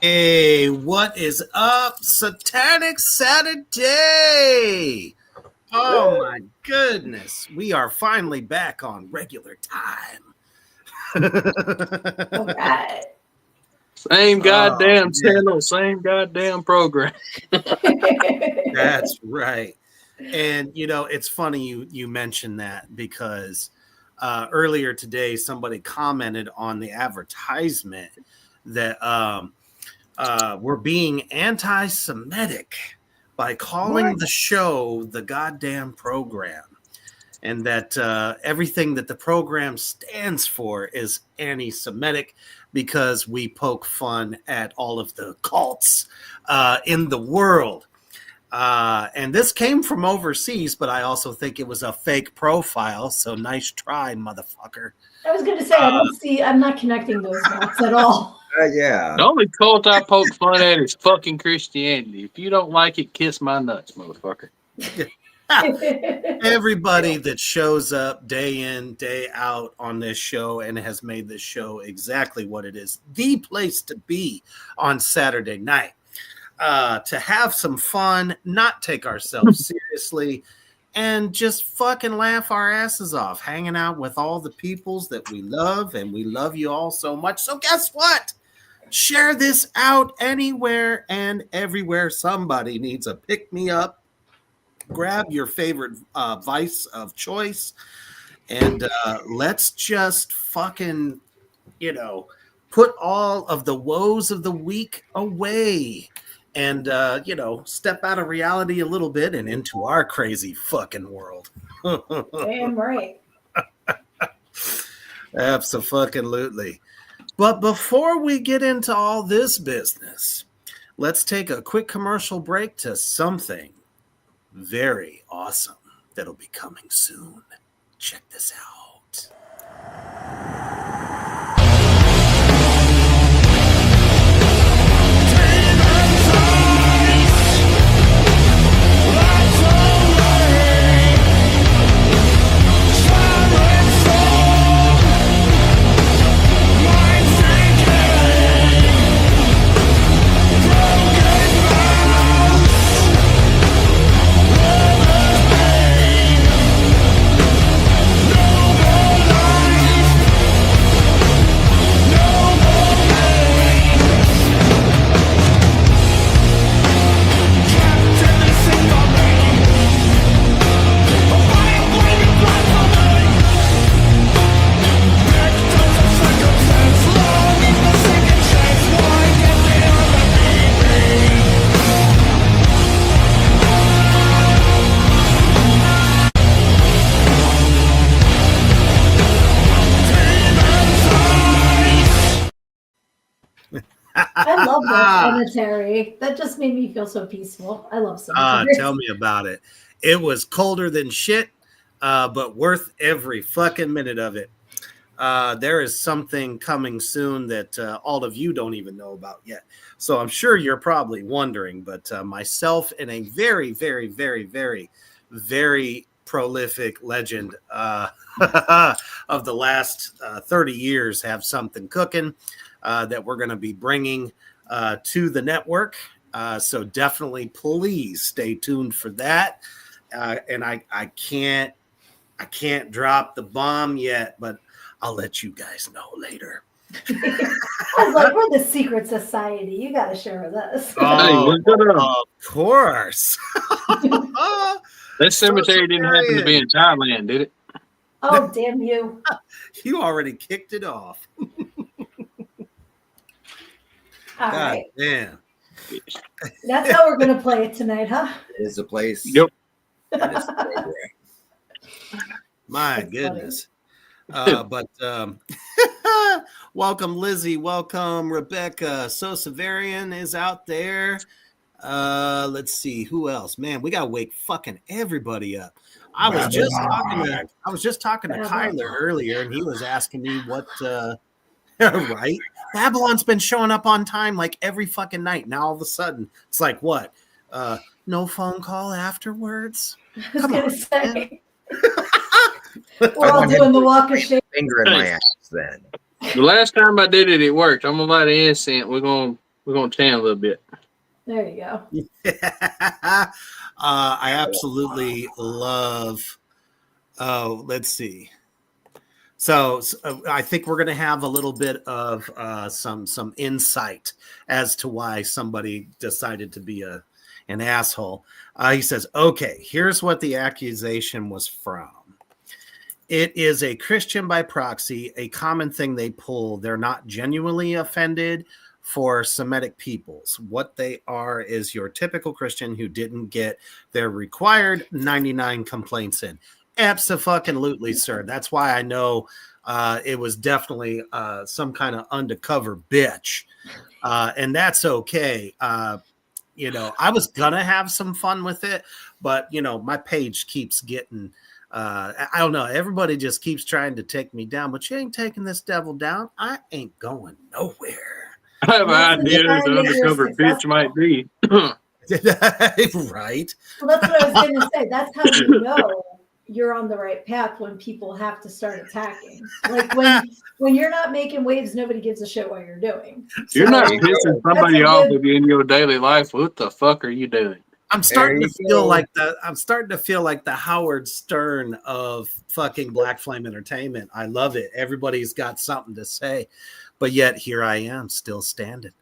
Hey, what is up? Satanic Saturday! Oh my goodness, we are finally back on regular time. All right. Same goddamn channel, same goddamn program. That's right. And you know, it's funny you mentioned that because earlier today somebody commented on the advertisement that we're being anti-Semitic by calling the show the goddamn program, and that everything that the program stands for is anti-Semitic because we poke fun at all of the cults in the world. And this came from overseas, but I also think it was a fake profile. So nice try, motherfucker. I was going to say, I'm not connecting those dots at all. Yeah. The only cult I poke fun at is fucking Christianity. If you don't like it, kiss my nuts, motherfucker. Everybody that shows up day in, day out on this show and has made this show exactly what it is, the place to be on Saturday night. To have some fun, not take ourselves seriously, and just fucking laugh our asses off, hanging out with all the peoples that we love, and we love you all so much. So guess what? Share this out anywhere and everywhere. Somebody needs a pick-me-up. Grab your favorite vice of choice, and let's just fucking, put all of the woes of the week away. And, step out of reality a little bit and into our crazy fucking world. Damn right. Absolutely. But before we get into all this business, let's take a quick commercial break to something very awesome that'll be coming soon. Check this out. I love that cemetery. That just made me feel so peaceful. I love cemeteries. Tell me about it. It was colder than shit, but worth every fucking minute of it. There is something coming soon that all of you don't even know about yet. So I'm sure you're probably wondering, but myself and a very, very, very, very, very prolific legend of the last 30 years have something cooking that we're going to be bringing to the network. So definitely, please stay tuned for that. And I can't drop the bomb yet, but I'll let you guys know later. I was like, we're the secret society. You got to share with us. Of course. That cemetery didn't happen to be in Thailand, did it? Oh, damn you. You already kicked it off. All right. Damn. That's how we're going to play it tonight, huh? It is a place. Yep. My That's goodness. But welcome, Lizzie. Welcome, Rebecca. Sosavarian is out there. Let's see who else. Man, we gotta wake fucking everybody up. I was just talking to Kyler earlier, and he was asking me what. Right, Babylon's been showing up on time like every fucking night. Now all of a sudden, it's like what? No phone call afterwards. I was going to say. We're all doing the walk of shame. Finger in my ass then. The last time I did it, it worked. I'm gonna light an incense. We're gonna We're gonna tan a little bit. There you go. I absolutely love. Oh, let's see. So I think we're going to have a little bit of some insight as to why somebody decided to be an asshole. He says, "Okay, here's what the accusation was from. It is a Christian by proxy, a common thing they pull. They're not genuinely offended for Semitic peoples. What they are is your typical Christian who didn't get their required 99 complaints in." Absolutely, sir. That's why I know it was definitely some kind of undercover bitch. And that's okay. I was going to have some fun with it, but, my page keeps getting, I don't know. Everybody just keeps trying to take me down, but you ain't taking this devil down. I ain't going nowhere. I have an idea who the undercover bitch might be. Right. Well, that's what I was going to say. That's how you know you're on the right path, when people have to start attacking. Like when you're not making waves, nobody gives a shit what you're doing. You're not pissing somebody off in your daily life. What the fuck are you doing? I'm starting to feel like the Howard Stern of fucking Black Flame Entertainment. I love it. Everybody's got something to say, but yet here I am still standing.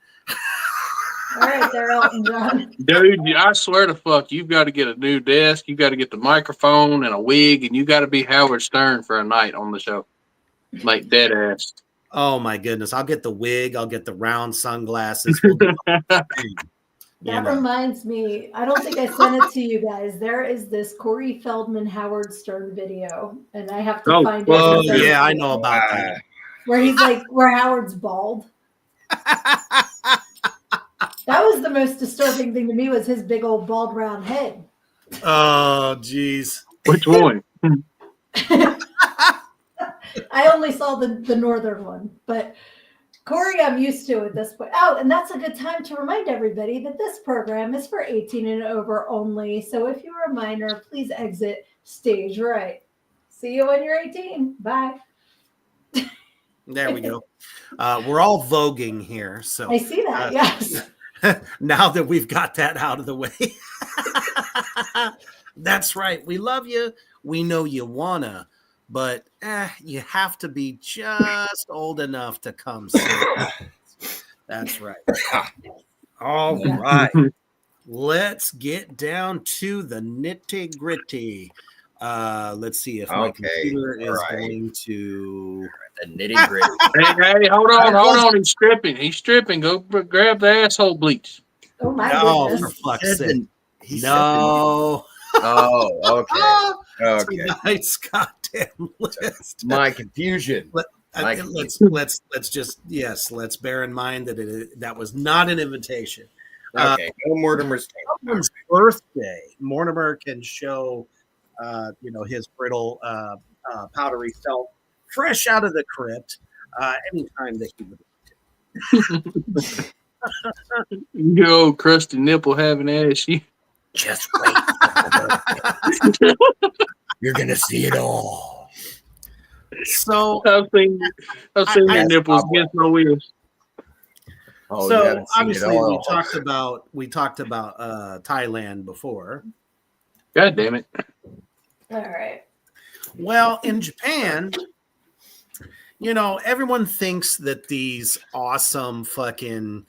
All right, they're Elton John. Dude, I swear to fuck, you've got to get a new desk. You got to get the microphone and a wig, and you got to be Howard Stern for a night on the show, like dead ass. Oh my goodness! I'll get the wig. I'll get the round sunglasses. We'll do That reminds me, I don't think I sent it to you guys. There is this Corey Feldman Howard Stern video, and I have to find it. Oh yeah, I know about that. Where he's like, where Howard's bald. That was the most disturbing thing to me, was his big old bald round head. Oh, geez. Which one? I only saw the northern one, but Corey, I'm used to at this point. Oh, and that's a good time to remind everybody that this program is for 18 and over only. So if you're a minor, please exit stage right. See you when you're 18. Bye. There we go. We're all voguing here. So I see that. Yes. Now that we've got that out of the way. That's right. We love you. We know you wanna, but you have to be just old enough to come see us. That's right. All right. Let's get down to the nitty gritty. Let's see if my computer is going to the nitty gritty. Hey, hold on. He's stripping. Go grab the asshole bleach. Oh my goodness. For fuck's sake. No. Oh, okay. Okay. Tonight's goddamn list. My confusion. Let's just bear in mind that that was not an invitation. Okay. No Mortimer's birthday. Mortimer can show his brittle powdery self fresh out of the crypt anytime that he would. Yo, crusty nipple having ass. Just wait. You're gonna see it all. So I've seen your nipples against my wheels. Oh, so obviously we talked about Thailand before. God damn it. All right. Well, in Japan, everyone thinks that these awesome fucking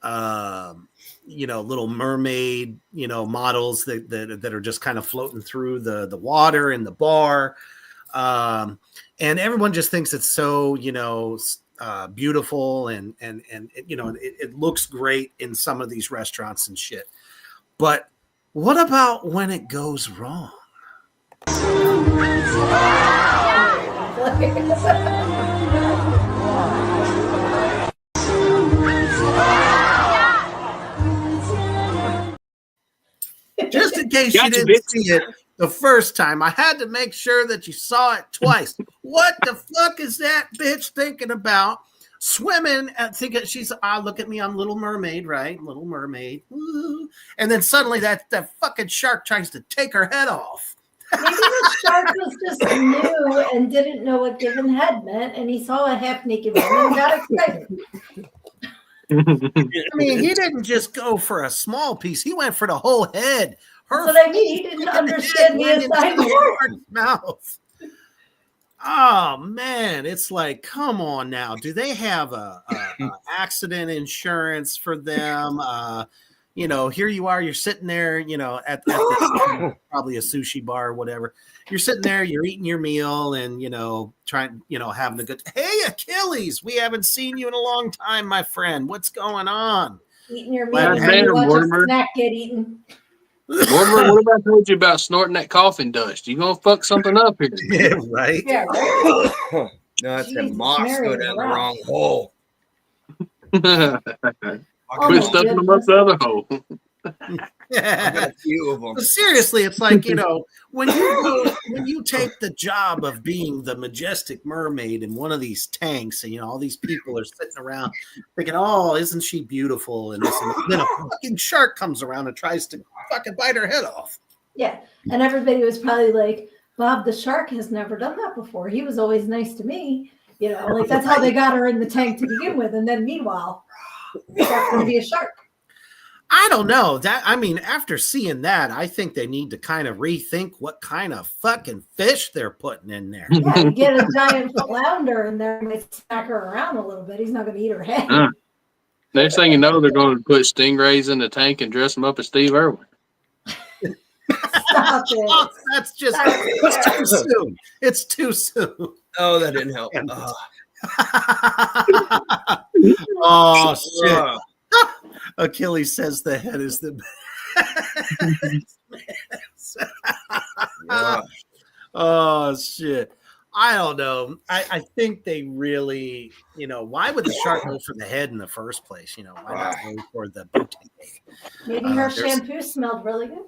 little mermaid, models that are just kind of floating through the water in the bar. And everyone just thinks it's so, beautiful and it looks great in some of these restaurants and shit. But what about when it goes wrong? Just in case you didn't see it the first time, I had to make sure that you saw it twice. What the fuck is that bitch thinking about? Swimming and thinking she's, look at me, I'm Little Mermaid, right? Little Mermaid. Woo. And then suddenly that fucking shark tries to take her head off. Maybe the shark was just new and didn't know what given head meant, and he saw a half naked woman and got excited. I mean, he didn't just go for a small piece; he went for the whole head. That's what I mean. He didn't understand the assignment. Mouth. Oh man, it's like, come on now. Do they have a accident insurance for them? Here you are, you're sitting there, at the, probably a sushi bar or whatever. You're sitting there, you're eating your meal and, trying, having a good, hey, Achilles, we haven't seen you in a long time, my friend. What's going on? Eating your meal and you watch a snack get eaten. Mortimer, what about I told you about snorting that coffin dust? You gonna fuck something up here? Yeah, right. Yeah, right. No, that's a Jesus, moss Mary, go down the wow. wrong hole. Oh, Quit my stuffing them goodness. up the other hole. I got a few of them. But seriously, it's like, when you take the job of being the majestic mermaid in one of these tanks, and all these people are sitting around thinking, "Oh, isn't she beautiful?" And then a fucking shark comes around and tries to fucking bite her head off. Yeah, and everybody was probably like, "Bob the shark has never done that before. He was always nice to me." Like that's how they got her in the tank to begin with, and then meanwhile, that's going to be a shark. I don't know that. I mean, after seeing that, I think they need to kind of rethink what kind of fucking fish they're putting in there. Yeah, you get a giant flounder in there and they smack her around a little bit. He's not going to eat her head. Next thing you know, they're going to put stingrays in the tank and dress them up as Steve Irwin. Stop it. Oh, that's just it's too soon. It's too soon. Oh, that didn't help. Oh shit. Achilles says the head is the best. Oh shit. I don't know. I think they really, why would the shark go for the head in the first place? Why not go for the booty? Maybe her shampoo smelled really good.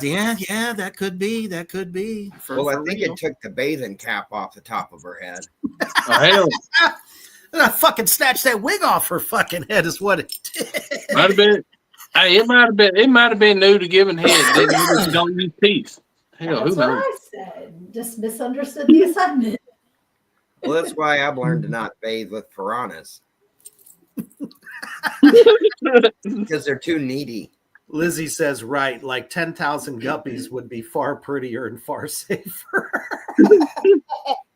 Yeah, that could be. That could be. I think it took the bathing cap off the top of her head. Oh, hell. I fucking snatched that wig off her fucking head is what it did. Might have been. Hey, it might have been new to giving head. Didn't you don't use teeth. Hell, That's who what knows? I said. Just misunderstood the assignment. Well, that's why I've learned to not bathe with piranhas because they're too needy. Lizzie says, right, like 10,000 guppies would be far prettier and far safer.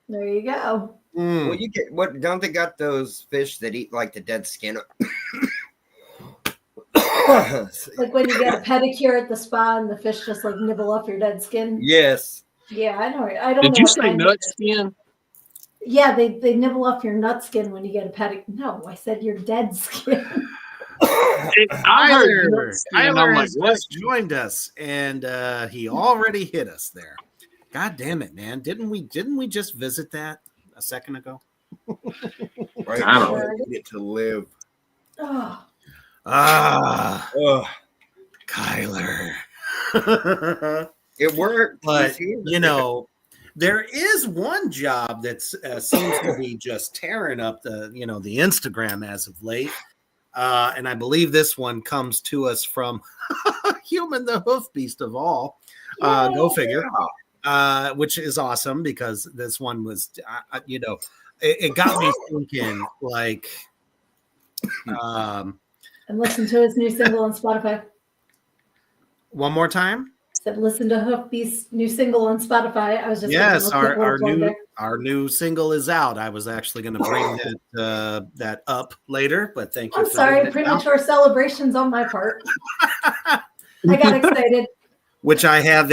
There you go. Well, you get what? Don't they got those fish that eat like the dead skin? Like when you get a pedicure at the spa and the fish just like nibble off your dead skin. Yes. Yeah, I know. I don't know. Did you what say kind nut it is. skin? Yeah, they nibble off your nut skin when you get a pedicure. No, I said your dead skin. I heard nut skin. Tyler I'm like, has what? just joined us, and he already hit us there. God damn it, man! Didn't we just visit that a second ago? Right. I don't know. Get to live. Oh, Kyler. It worked. But there is one job that seems to be just tearing up the the Instagram as of late, and I believe this one comes to us from Human the Hoof Beast of all. Go figure. Which is awesome because this one was, it got me thinking. Like, and listen to his new single on Spotify. One more time. Said listen to Hoofbeast's new single on Spotify. I was just our new single is out. I was actually going to bring that up later, but thank you. I'm sorry, premature celebrations on my part. I got excited. Which I have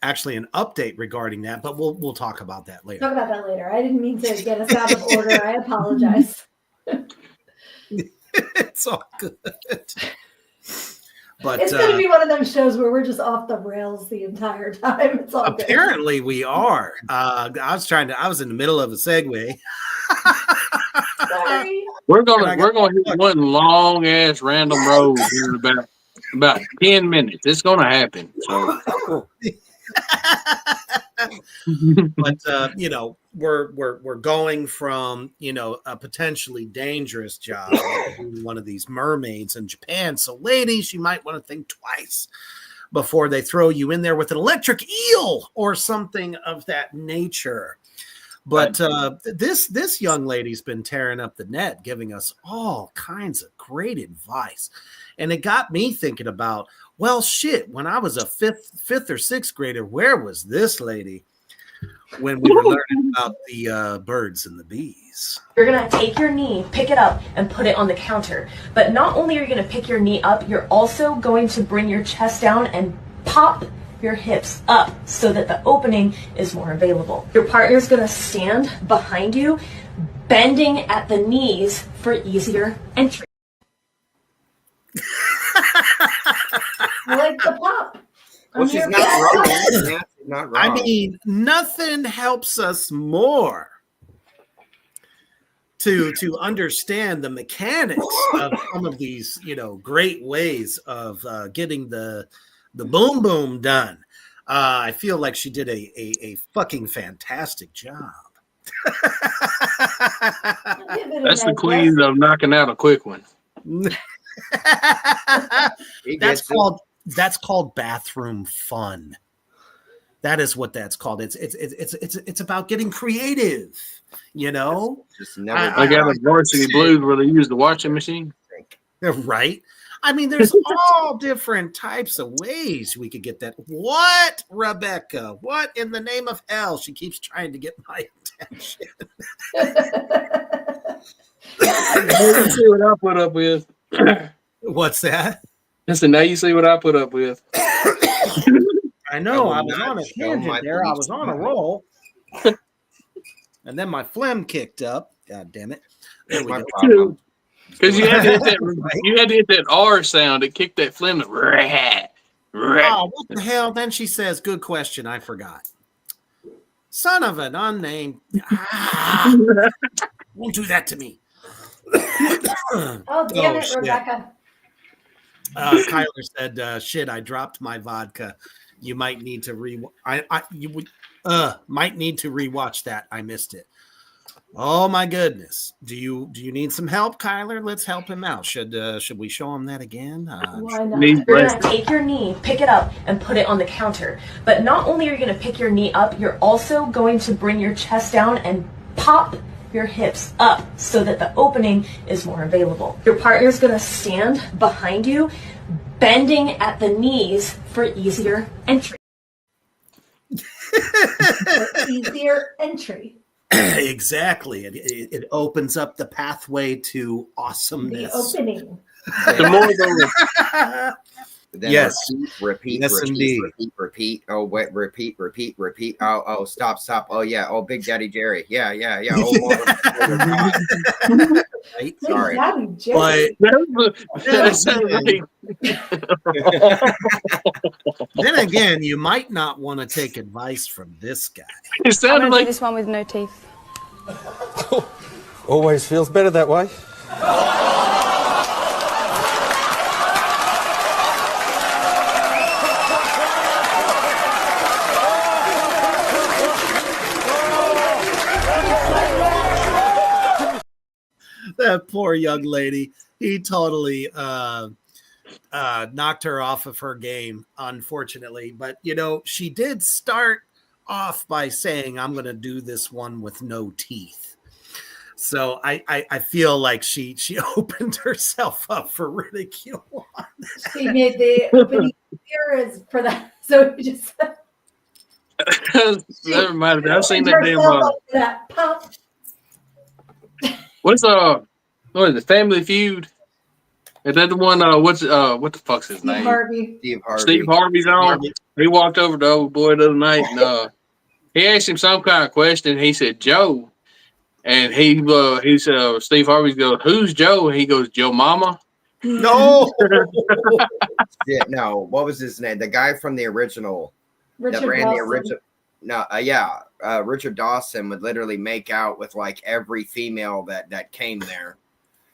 actually an update regarding that, but we'll talk about that later. Talk about that later. I didn't mean to get us out of order. I apologize. It's all good. But it's going to be one of those shows where we're just off the rails the entire time. It's all apparently good. We are. I was in the middle of a segue. Sorry. We're gonna hit one long ass random road here in about 10 minutes. It's gonna happen. So. But we're going from a potentially dangerous job to one of these mermaids in Japan. So ladies, you might want to think twice before they throw you in there with an electric eel or something of that nature. But this young lady's been tearing up the net, giving us all kinds of great advice. And it got me thinking about, well, shit, when I was a fifth or sixth grader, where was this lady when we were learning about the birds and the bees? You're gonna take your knee, pick it up, and put it on the counter. But not only are you gonna pick your knee up, you're also going to bring your chest down and pop your hips up so that the opening is more available. Your partner's gonna stand behind you, bending at the knees for easier entry. I like the pop. Well, she's not wrong. Yeah, she's not wrong. I mean, nothing helps us more to understand the mechanics of some of these, great ways of getting the boom boom done. I feel like she did a fucking fantastic job. That's the queen of knocking out a quick one. That's called bathroom fun. That is what that's called. It's about getting creative, Just never. I got a Varsity Blues where they use the washing machine. Right? I mean, there's all different types of ways we could get that. What, Rebecca? What in the name of hell? She keeps trying to get my attention. You see what I put up with. What's that? Listen, now you see what I put up with. I know. I will was not on a show tangent my there. I police was on a behind. roll. And then my phlegm kicked up. God damn it. There we My go. problem. Because you had to hit that R sound. It kicked that phlegm. Rat. Oh, what the hell? Then she says, good question. I forgot. Son of an unnamed. Won't do that to me. Oh, damn it, shit. Rebecca. Kyler said, shit, I dropped my vodka. You might need to might need to rewatch that. I missed it. Oh my goodness. Do you need some help, Kyler? Let's help him out. Should we show him that again? Why not? You're gonna take your knee, pick it up, and put it on the counter. But not only are you gonna pick your knee up, you're also going to bring your chest down and pop your hips up so that the opening is more available. Your partner's gonna stand behind you, bending at the knees for easier entry. Easier entry. Exactly. It opens up the pathway to awesomeness. The opening. The more the Then Yes. repeat, Yes, indeed. repeat. Oh, wait, repeat. Oh, stop. Oh, yeah. Oh, Big Daddy Jerry. Yeah. Oh, Right? Sorry. Daddy Jerry. Then again, you might not want to take advice from this guy. it I'm sounded going to do like this one with no teeth. Always feels better that way. That poor young lady. He totally knocked her off of her game, unfortunately. But, she did start off by saying, I'm going to do this one with no teeth. So I feel like she opened herself up for ridicule. He made the opening appearance for that. So he just never mind. I've seen that damn. that pop. What is it? Family Feud? Is that the one? What the fuck's his name? Harvey. Steve Harvey's on. He walked over to old boy the other night and he asked him some kind of question. He said Joe, and he said Steve Harvey goes, "Who's Joe?" And he goes, "Joe Mama." No. Yeah, no. What was his name? The guy from the original. Richard that ran Dawson. the original. No, Richard Dawson would literally make out with like every female that came there.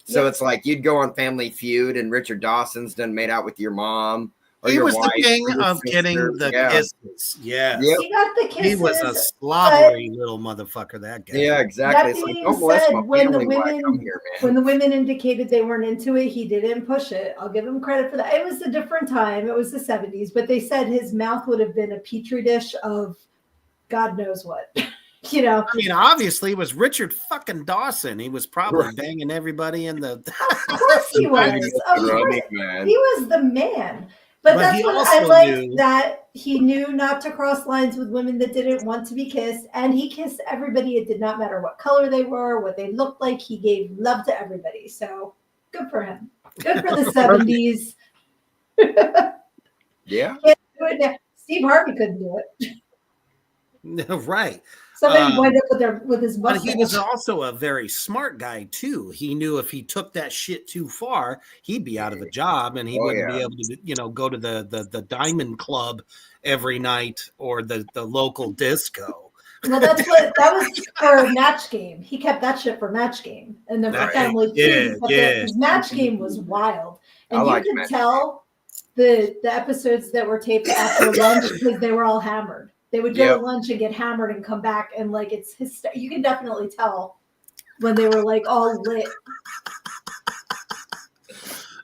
So it's like you'd go on Family Feud and Richard Dawson's done made out with your mom. Or He your was wife, the king or your of getting sister. the Yeah. kisses. Yeah. Yep. He got the kisses. He was a slobbery little motherfucker, that guy. Yeah, exactly. That It's like, being don't molest said, my when the family while I women- come here, man. When the women indicated they weren't into it, he didn't push it. I'll give him credit for that. It was a different time. It was the 70s, but they said his mouth would have been a petri dish of God knows what. You know, I mean, obviously, it was Richard fucking Dawson. He was probably banging everybody in the. of course he was. Of course, Running man. he was the man. But But that's he what also I liked, knew- that he knew not to cross lines with women that didn't want to be kissed, and he kissed everybody. It did not matter what color they were, what they looked like. He gave love to everybody. So good for him. Good for the 70s. Yeah. Steve Harvey couldn't do it. Right. Somebody wind up with his But mustache. he was also a very smart guy too. He knew if he took that shit too far, he'd be out of a job, and he wouldn't be able to, go to the Diamond Club every night or the local disco. Well, that was for Match Game. He kept that shit for Match Game, and then for Family Feud. But his Match Game was wild, and you could tell the episodes that were taped after lunch because they were all hammered. They would go to lunch and get hammered and come back, and like you can definitely tell when they were like all lit.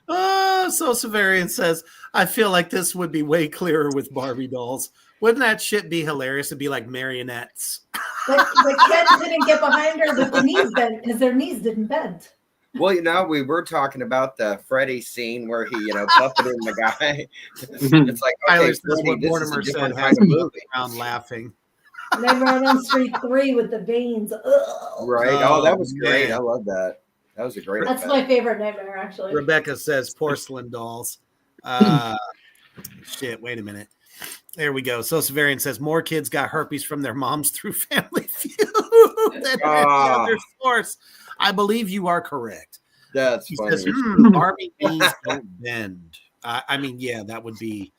So Severian says, I feel like this would be way clearer with Barbie dolls. Wouldn't that shit be hilarious? It'd be like marionettes. But Ken didn't get behind her with the knees bent because their knees didn't bend. Well, we were talking about the Freddy scene where he, puppeted the guy. It's like, okay, Freddy, what this Mortimer is a said different has kind of me movie. around laughing. Nightmare on Street 3 with the veins. Ugh. Right. Oh, that was great. man. I love that. That was a great That's effect. my favorite nightmare, actually. Rebecca says porcelain dolls. Shit, wait a minute. There we go. So Severian says more kids got herpes from their moms through Family Feud than any other source. I believe you are correct. That's He funny. says, Barbie knees don't bend. I mean, yeah, that would be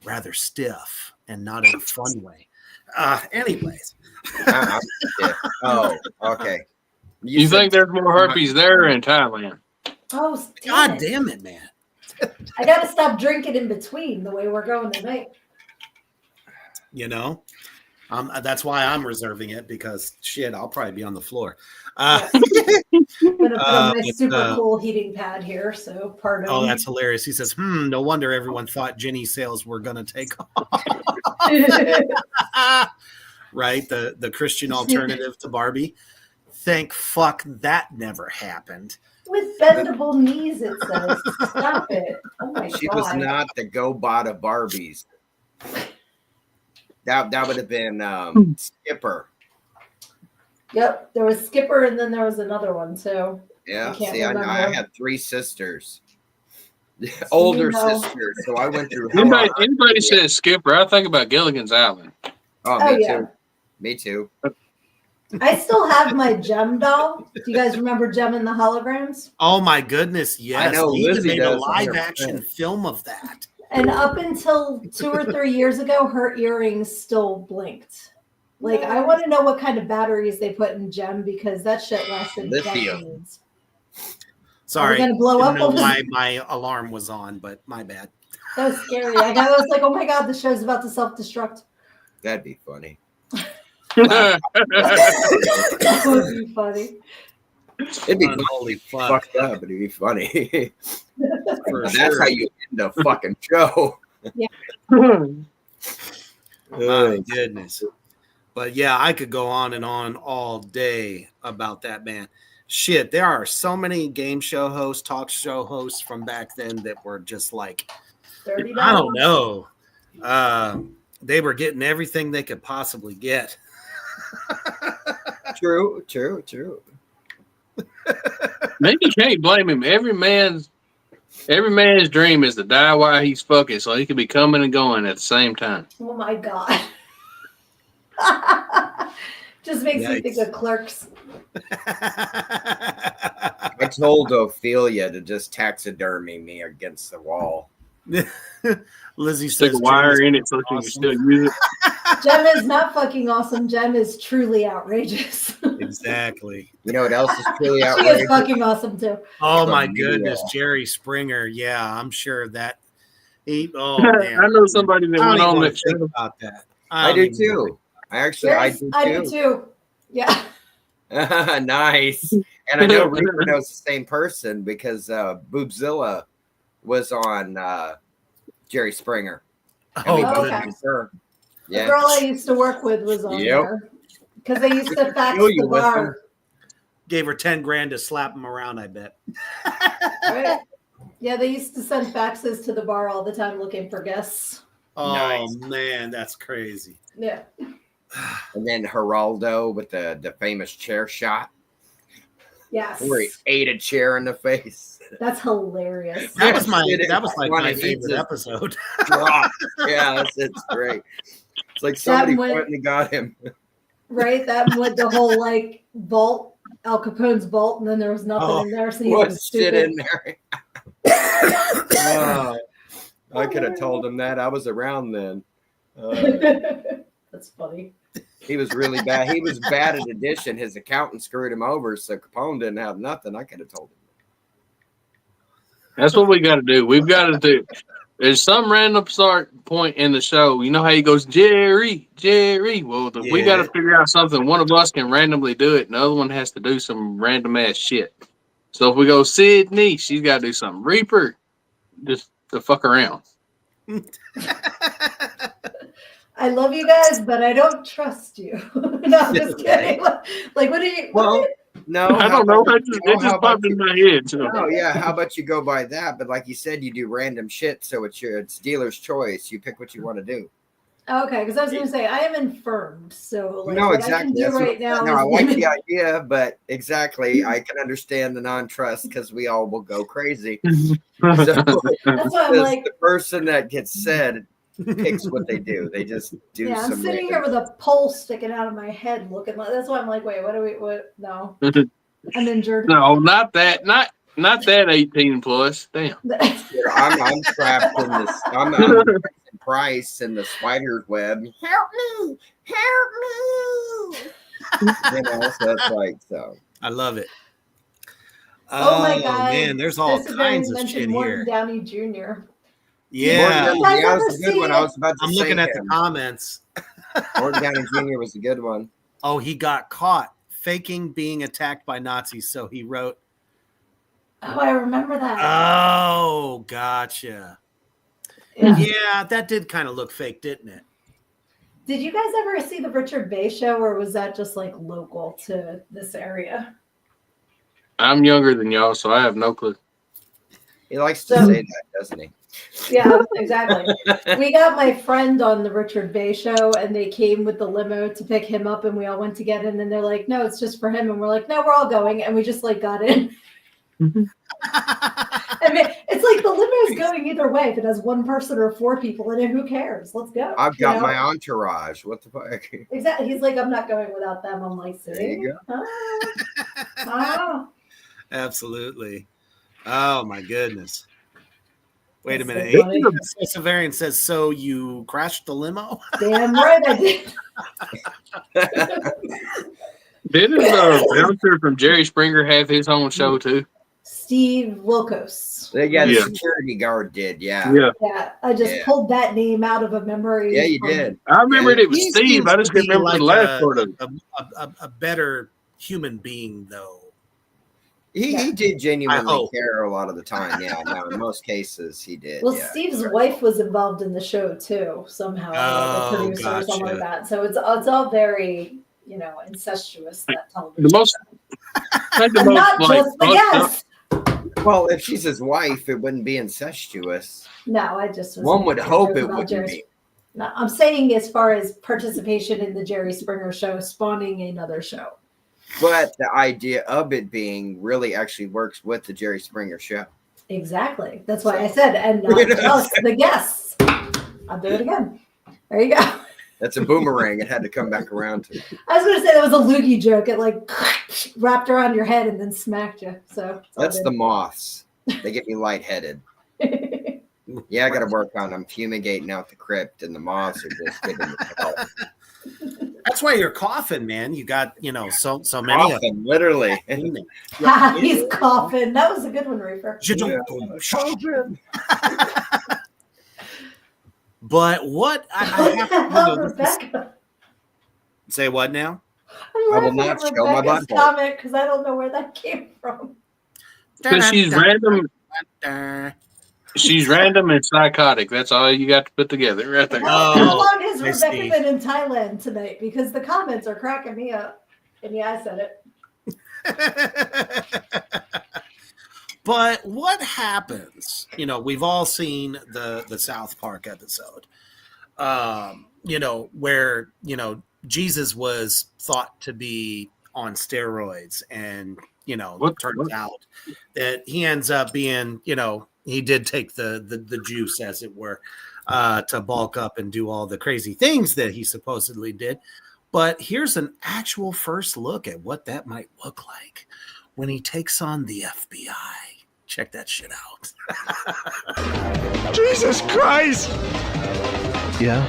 rather stiff and not in a fun way. Anyways. Yeah. Oh, okay. You think there's more herpes there or in Thailand? Oh, God damn it, man. I got to stop drinking in between the way we're going tonight. That's why I'm reserving it, because shit, I'll probably be on the floor. I'm going to put on my super cool heating pad here, so pardon. Oh, that's hilarious. He says, no wonder everyone thought Ginny sales were going to take off. Right? The Christian alternative to Barbie. Thank fuck that never happened. With bendable knees, it says. Stop it. Oh my God. She was not the Go-Bada Barbies. That would have been Skipper. Yep, there was Skipper, and then there was another one too. Yeah, see, I had 3 sisters, older sisters, so I went through. Anybody says Skipper, I think about Gilligan's Island. Oh, me too. Me too. I still have my Gem doll. Do you guys remember Gem and the Holograms? Oh my goodness, yes. I know He even Lizzie made a does, live 100%. action film of that. And up until 2 or 3 years ago, her earrings still blinked. Like, I want to know what kind of batteries they put in Gem, because that shit lasted decades. Sorry, are we gonna blow up didn't know over why my alarm was on, but my bad. That was scary. I was like, oh my God, the show's about to self-destruct. That'd be funny. That would be funny. It'd be Holy fuck. fucked up, but it'd be funny. For That's sure. how you end a fucking show. My goodness. But yeah, I could go on and on all day about that man. Shit, there are so many game show hosts, talk show hosts from back then that were just like, $30. I don't know. They were getting everything they could possibly get. True. Maybe you can't blame him. Every man's dream is to die while he's fucking, so he can be coming and going at the same time. Oh my God. Just makes me think of Clerks. I told Ophelia to just taxidermy me against the wall. Lizzie Stick says, a wire in "Gem it so you can awesome." still use it. Gem is not fucking awesome. Gem is truly outrageous. Exactly. You know what else is truly She is outrageous? fucking awesome too. Oh From my you goodness, all. Jerry Springer. Yeah, I'm sure that he. Oh I man, know somebody that I went don't on even that want to think show. about that. I don't do even wanna too. I do too. Yeah. Nice. And I know Reaper knows the same person because Boobzilla was on Jerry Springer. Oh, okay. goodness. Her. The Yeah. girl I used to work with was on Yep. there. Because they used to fax Kill you the with them. bar. Gave her 10 grand to slap him around, I bet. Right? Yeah, they used to send faxes to the bar all the time looking for guests. Oh, Nice. man, that's crazy. Yeah. And then Geraldo with the famous chair shot Yes. where he ate a chair in the face. That's hilarious. That was It like funny. my He favorite just episode. dropped. Yeah, it's great. It's like somebody went- finally got him. Right? That went the whole like vault, Al Capone's vault, and then there was nothing in there. So he What was shit stupid. in there? I could have told him that. I was around then. That's funny. He was really bad. He was bad at addition. His accountant screwed him over, so Capone didn't have nothing. I could have told him. That's what we got to do. We've got to do. There's some random start point in the show. You know how he goes, Jerry, Jerry. Well, we got to figure out something. One of us can randomly do it, and the other one has to do some random ass shit. So if we go Sydney, she's got to do something. Reaper, just to fuck around. I love you guys, but I don't trust you. No, I'm just kidding. Like, what do you? Well, no, I don't know. It just how popped in my head. So. Oh yeah, how about you go by that? But like you said, you do random shit, so it's dealer's choice. You pick what you want to do. Okay, because I was going to say I am infirmed, so like No, what exactly. I can do That's right now. No, I is like the idea, but exactly, I can understand the non-trust because we all will go crazy. So, That's why I'm like, the person that gets said picks what they do. They just do. yeah, I'm some sitting here with a pole sticking out of my head, looking like. That's why I'm like, wait, what do we? What? No, I'm injured. No, not that. Not that 18 plus. Damn. I'm trapped in this. I'm Price in the spider's web. Help me! Help me! So it's like so. I love it. Oh my god, man, there's all Chris kinds Evans of shit mentioned Morton here. Downey Jr. Yeah, You guys that ever was a good one. I was about to I'm say looking at him. the comments. Morton Downey Jr. was a good one. Oh, he got caught faking being attacked by Nazis, so he wrote. Oh, I remember that. Oh, gotcha. Yeah, that did kind of look fake, didn't it? Did you guys ever see the Richard Bay show, or was that just like local to this area? I'm younger than y'all, so I have no clue. He likes to say that, doesn't he? Yeah, exactly. We got my friend on the Richard Bay show, and they came with the limo to pick him up, and we all went to get in, and they're like, no, it's just for him. And we're like, no, we're all going. And we just like got in. I mean, it's like the limo is going either way. If it has one person or four people in it, who cares? Let's go. I've got my entourage. What the fuck? Exactly. He's like, I'm not going without them. I'm like, see? There you go. Oh. Absolutely. Oh my goodness. Wait That's a minute. so funny. Severian says, so you crashed the limo? Damn right I did. Didn't the bouncer from Jerry Springer have his own show too? Steve Wilkos. Yeah, the Yeah. security guard did. Yeah. Yeah, I just pulled that name out of a memory. Yeah, you did. I remembered it was He Steve. seems I just to be couldn't remember the like last part of it. a better human being, though. He did I genuinely hope. care a lot of the time. Yeah, no, in most cases he did. Well, yeah. Steve's wife was involved in the show too, somehow, like Oh, a producer or something like gotcha. that. So it's all very, incestuous, that television. The most, I think the And most not like just the fucked up- guest. Well, if she's his wife, it wouldn't be incestuous. No, I just was One would making a hope joke it about wouldn't Jerry be. No, I'm saying as far as participation in the Jerry Springer show, spawning another show. But the idea of it being really actually works with the Jerry Springer show. Exactly. That's why I said, and not just the guests. I'll do it again. There you go. That's a boomerang. It had to come back around to. I was going to say that was a loogie joke. It like wrapped around your head and then smacked you. So That's the moths. They get me lightheaded. Yeah, I got to work on them. Fumigating out the crypt, and the moths are just giving me help. That's why you're coughing, man. You got, so many of Often, literally. them. He's coughing. That was a good one, Reaper. But what I have to Rebecca. say what now? I'm I will laughing not at show my Rebecca's butthole. comment because I don't know where that came from. Because she's random. She's random and psychotic. That's all you got to put together right there. How long has I Rebecca see. been in Thailand tonight? Because the comments are cracking me up. And yeah, I said it. But what happens? You know, we've all seen the South Park episode. You know, where, you know, Jesus was thought to be on steroids, and, you know, turns out that he ends up being, you know, he did take the juice, as it were, to bulk up and do all the crazy things that he supposedly did. But here's an actual first look at what that might look like when he takes on the FBI. Check that shit out. Jesus Christ! Yeah?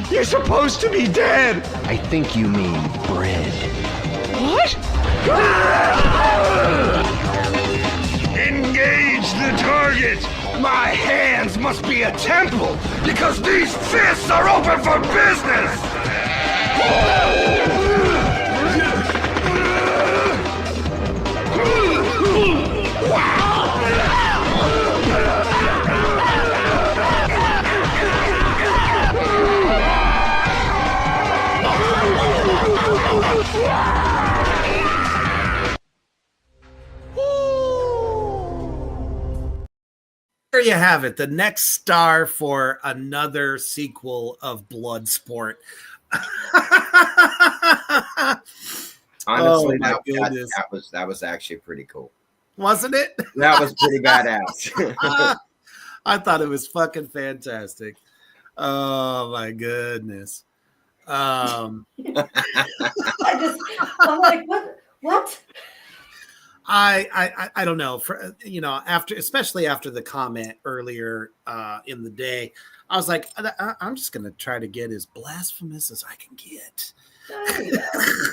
You're supposed to be dead! I think you mean bread. What? Engage the target! My hands must be a temple, because these fists are open for business! There you have it. The next star for another sequel of Bloodsport. Honestly, my that goodness. that was actually pretty cool. Wasn't it? That was pretty badass. I thought it was fucking fantastic. Oh my goodness. I'm like, what? I don't know. For, you know, especially after the comment earlier in the day, I was like, I'm just gonna try to get as blasphemous as I can get.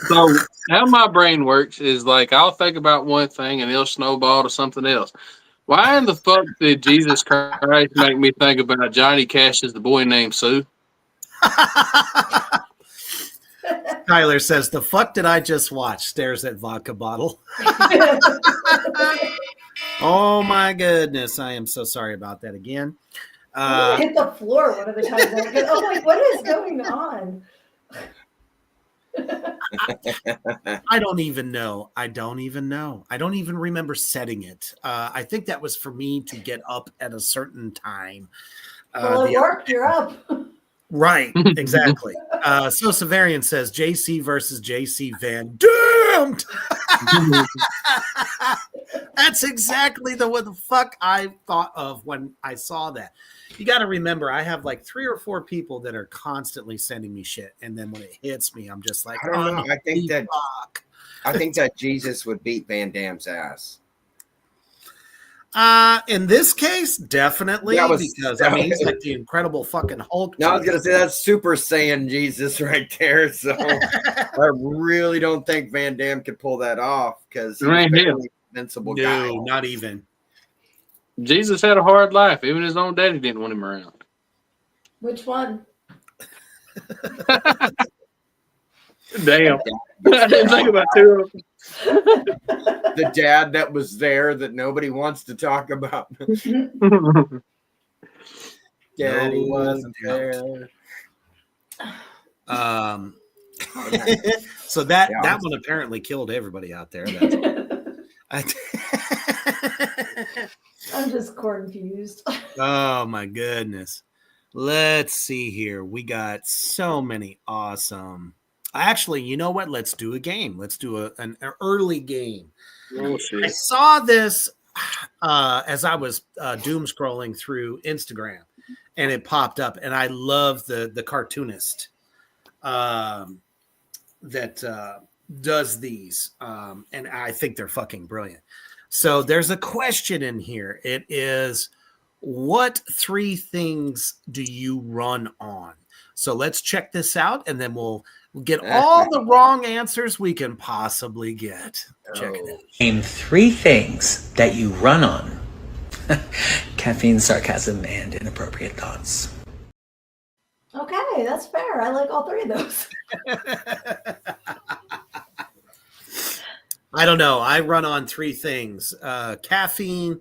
So how my brain works is like I'll think about one thing and it'll snowball to something else. Why in the fuck did Jesus Christ make me think about Johnny Cash's The Boy Named Sue? Tyler says, "The fuck did I just watch?" Stares at vodka bottle. Oh my goodness! I am so sorry about that again. I hit the floor one of the times. I'm like, what is going on? I don't even know. I don't even remember setting it. I think that was for me to get up at a certain time. Well, it worked. You're up. Right, exactly. So Severian says JC versus JC Van Doomed. That's exactly what the fuck I thought of when I saw that. You got to remember, I have like 3 or 4 people that are constantly sending me shit, and then when it hits me, I'm just like, I don't know. fuck. I think that Jesus would beat Van Damme's ass. In this case, definitely, because I mean, he's like the Incredible fucking Hulk. No, I was gonna say that's Super Saiyan Jesus right there. So I really don't think Van Damme could pull that off because he's a really invincible guy. No, not even. Jesus had a hard life. Even his own daddy didn't want him around. Which one? Damn. I didn't think about 2 of them. The dad that was there that nobody wants to talk about. Daddy wasn't there. So that one apparently killed everybody out there. I'm just confused. Oh my goodness. Let's see here. We got so many awesome. Actually, you know what? Let's do a game. Let's do an early game. Oh, shit. I saw this as I was doom scrolling through Instagram, and it popped up. And I love the cartoonist that does these, and I think they're fucking brilliant. So there's a question in here. It is, what 3 things do you run on? So let's check this out, and then we'll get all the wrong answers we can possibly get. Check it out. Name 3 things that you run on. Caffeine, sarcasm, and inappropriate thoughts. Okay, that's fair. I like all 3 of those. I don't know. I run on 3 things: caffeine,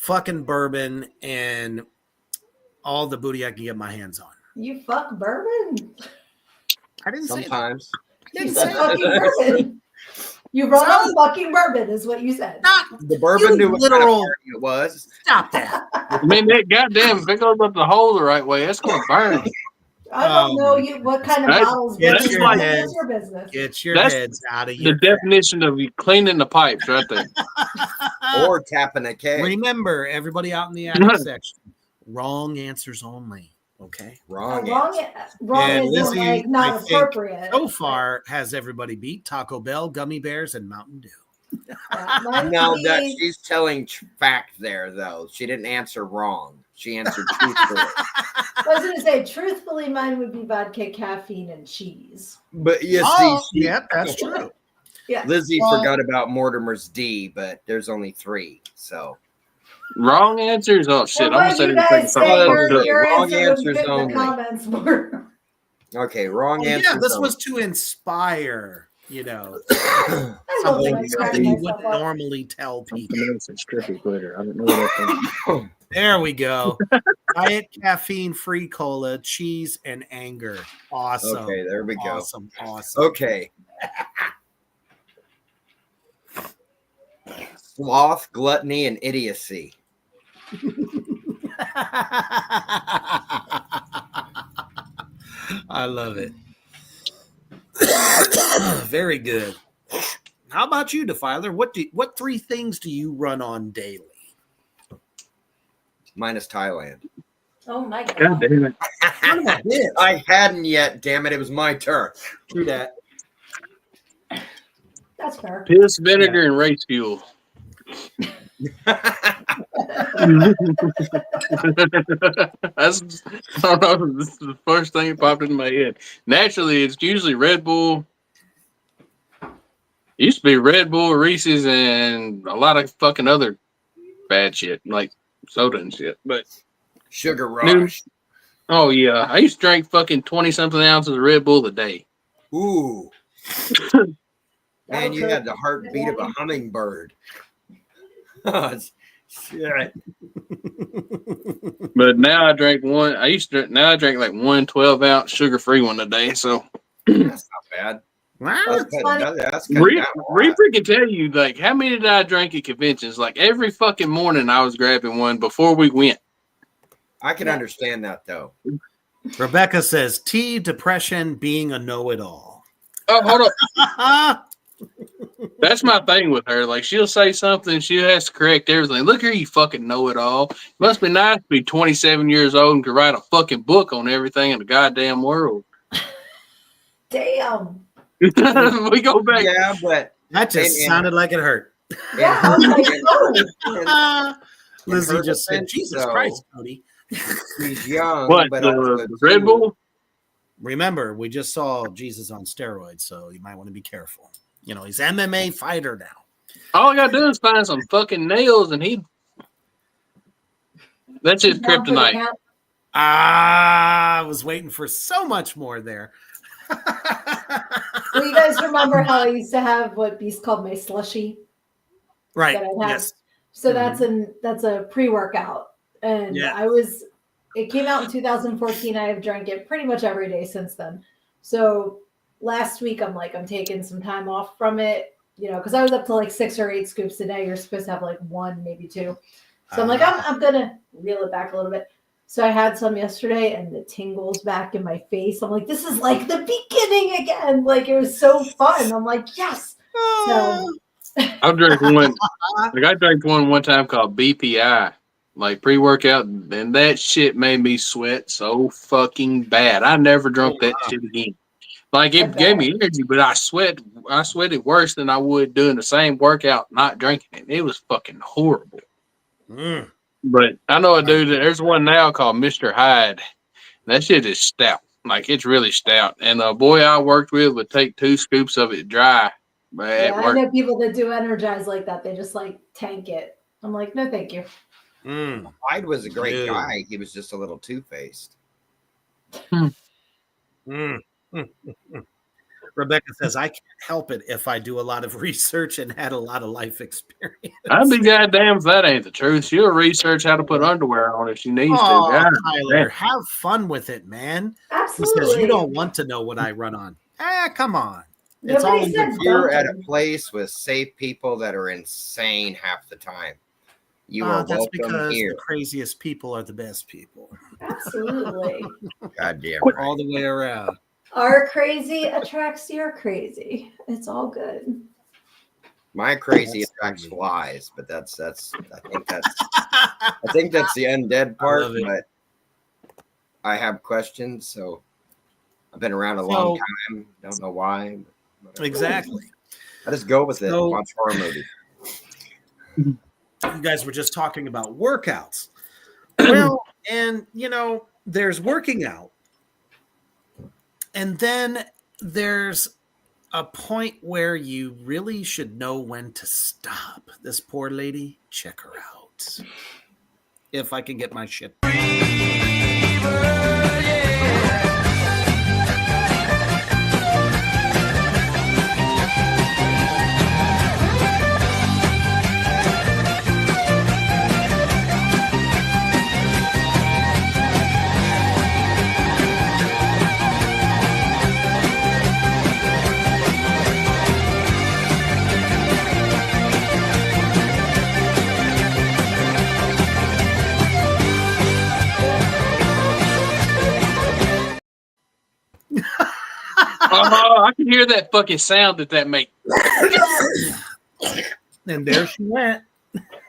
fucking bourbon and all the booty I can get my hands on. You fuck bourbon? I didn't say that. Sometimes. You said fucking bourbon. You run on fucking bourbon is what you said. The bourbon knew what kind of literal- party it was. Stop that. I mean, that goddamn, if it goes up the hole the right way, it's going to burn. I don't know you what kind of That- bottles. that's bourbon your is. head. That's your business. Get your That's heads out of The your definition of you cleaning the pipes right there. Or tapping a keg. Remember, everybody out in the attic section, wrong answers only. Okay. Wrong. Wrong And isn't Lizzie, like not I think, appropriate. so far has everybody beat Taco Bell, gummy bears, and Mountain Dew. No, that she's telling fact there though. She didn't answer wrong. She answered truthfully. I was going to say, truthfully, mine would be vodka, caffeine, and cheese. But you Oh, see, yep, that's true. Yeah. Lizzie Well- forgot about Mortimer's D, but there's only 3. So Wrong answers? Oh, shit. Well, I'm what going you to say guys say something. your Wrong answer was answers good in only. the comments more. okay, wrong Oh, answer. yeah, this was to inspire, I love something that. you Cracking wouldn't myself up. normally tell people. Trippy glitter. I don't know what that There we go. Diet caffeine-free cola, cheese, and anger. Awesome. Okay, there we go. Awesome. Awesome. Okay. Sloth, gluttony, and idiocy. I love it. Very good. How about you, Defiler? What 3 things do you run on daily? Minus Thailand. Oh my god. God damn it. I hadn't yet. Damn it! It was my turn. True that. That's fair. Piss, vinegar, and race fuel. That's, I don't know, this is the first thing that popped into my head. Naturally, it's usually Red Bull. It used to be Red Bull, Reese's, and a lot of fucking other bad shit, like soda and shit. But Sugar rush. oh yeah, I used to drink fucking 20-something ounces of Red Bull a day. Ooh. Man, That'll you cook. had the heartbeat of a hummingbird. Shit. But now I drink one. Now I drink like 1 12-ounce sugar-free one a day. So That's not bad. Wow. That's cutting down a lot. Reaper can tell you like how many did I drink at conventions? Like every fucking morning I was grabbing one before we went. I can understand that though. Rebecca says tea, depression, being a know-it-all. Oh, hold up. That's my thing with her. Like she'll say something, she has to correct everything. Look here, you fucking know it all. Must be nice to be 27 years old and can write a fucking book on everything in the goddamn world. Damn. We go back. Yeah, but That just And- sounded like it hurt. Yeah, I was like, oh. Lizzie her just said, defense, Jesus though, Christ, Cody. he's young. What, but also the Red too- Bull? Remember, we just saw Jesus on steroids, so you might want to be careful. You know, he's MMA fighter now. All I gotta do is find some fucking nails and that's his Down for the kryptonite. count. I was waiting for so much more there. Well, you guys remember how I used to have what Beast called my slushy? Right. that I have. Yes. So that's a pre-workout. And Yeah. it came out in 2014. I have drank it pretty much every day since then. So last week I'm taking some time off from it, because I was up to like 6 or 8 scoops a day. You're supposed to have like 1, maybe 2. So I'm like, I'm gonna reel it back a little bit. So I had some yesterday and the tingles back in my face. I'm like, this is like the beginning again. Like it was so fun. I'm like, yes. So I drank one. Like I drank one time called BPI, like pre-workout, and that shit made me sweat so fucking bad. I never drunk that shit again. Like it gave me energy, but I sweated worse than I would doing the same workout, not drinking it. It was fucking horrible. Mm. But I know a dude. There's one now called Mr. Hyde. That shit is stout. Like it's really stout. And a boy I worked with would take 2 scoops of it dry. But yeah, at I work. know people that do energize like that. They just like tank it. I'm like, no, thank you. Mm. Hyde was a great Dude. guy. He was just a little two-faced. Mm. Mm. Rebecca says, I can't help it if I do a lot of research and had a lot of life experience. I'd be goddamn if that ain't the truth. She'll research how to put underwear on if she needs to. Oh, God, Tyler, damn. have fun with it, man. He Absolutely. says, you don't want to know what I run on. Come on. It's Nobody all in said good. You're at a don't. place with safe people that are insane half the time. You are That's welcome because here. the craziest people are the best people. Absolutely. Goddamn Quit. right. All the way around. Our crazy attracts your crazy. It's all good. My crazy That's attracts crazy. flies, but that's I think that's the undead part. love it. But I have questions, so I've been around a long time. Don't know why. But Exactly. I just go with it. So- Watch horror movies. You guys were just talking about workouts. Well, and there's working out. And then there's a point where you really should know when to stop. This poor lady, check her out. If I can get my shit. Oh, I can hear that fucking sound that makes. And there she went.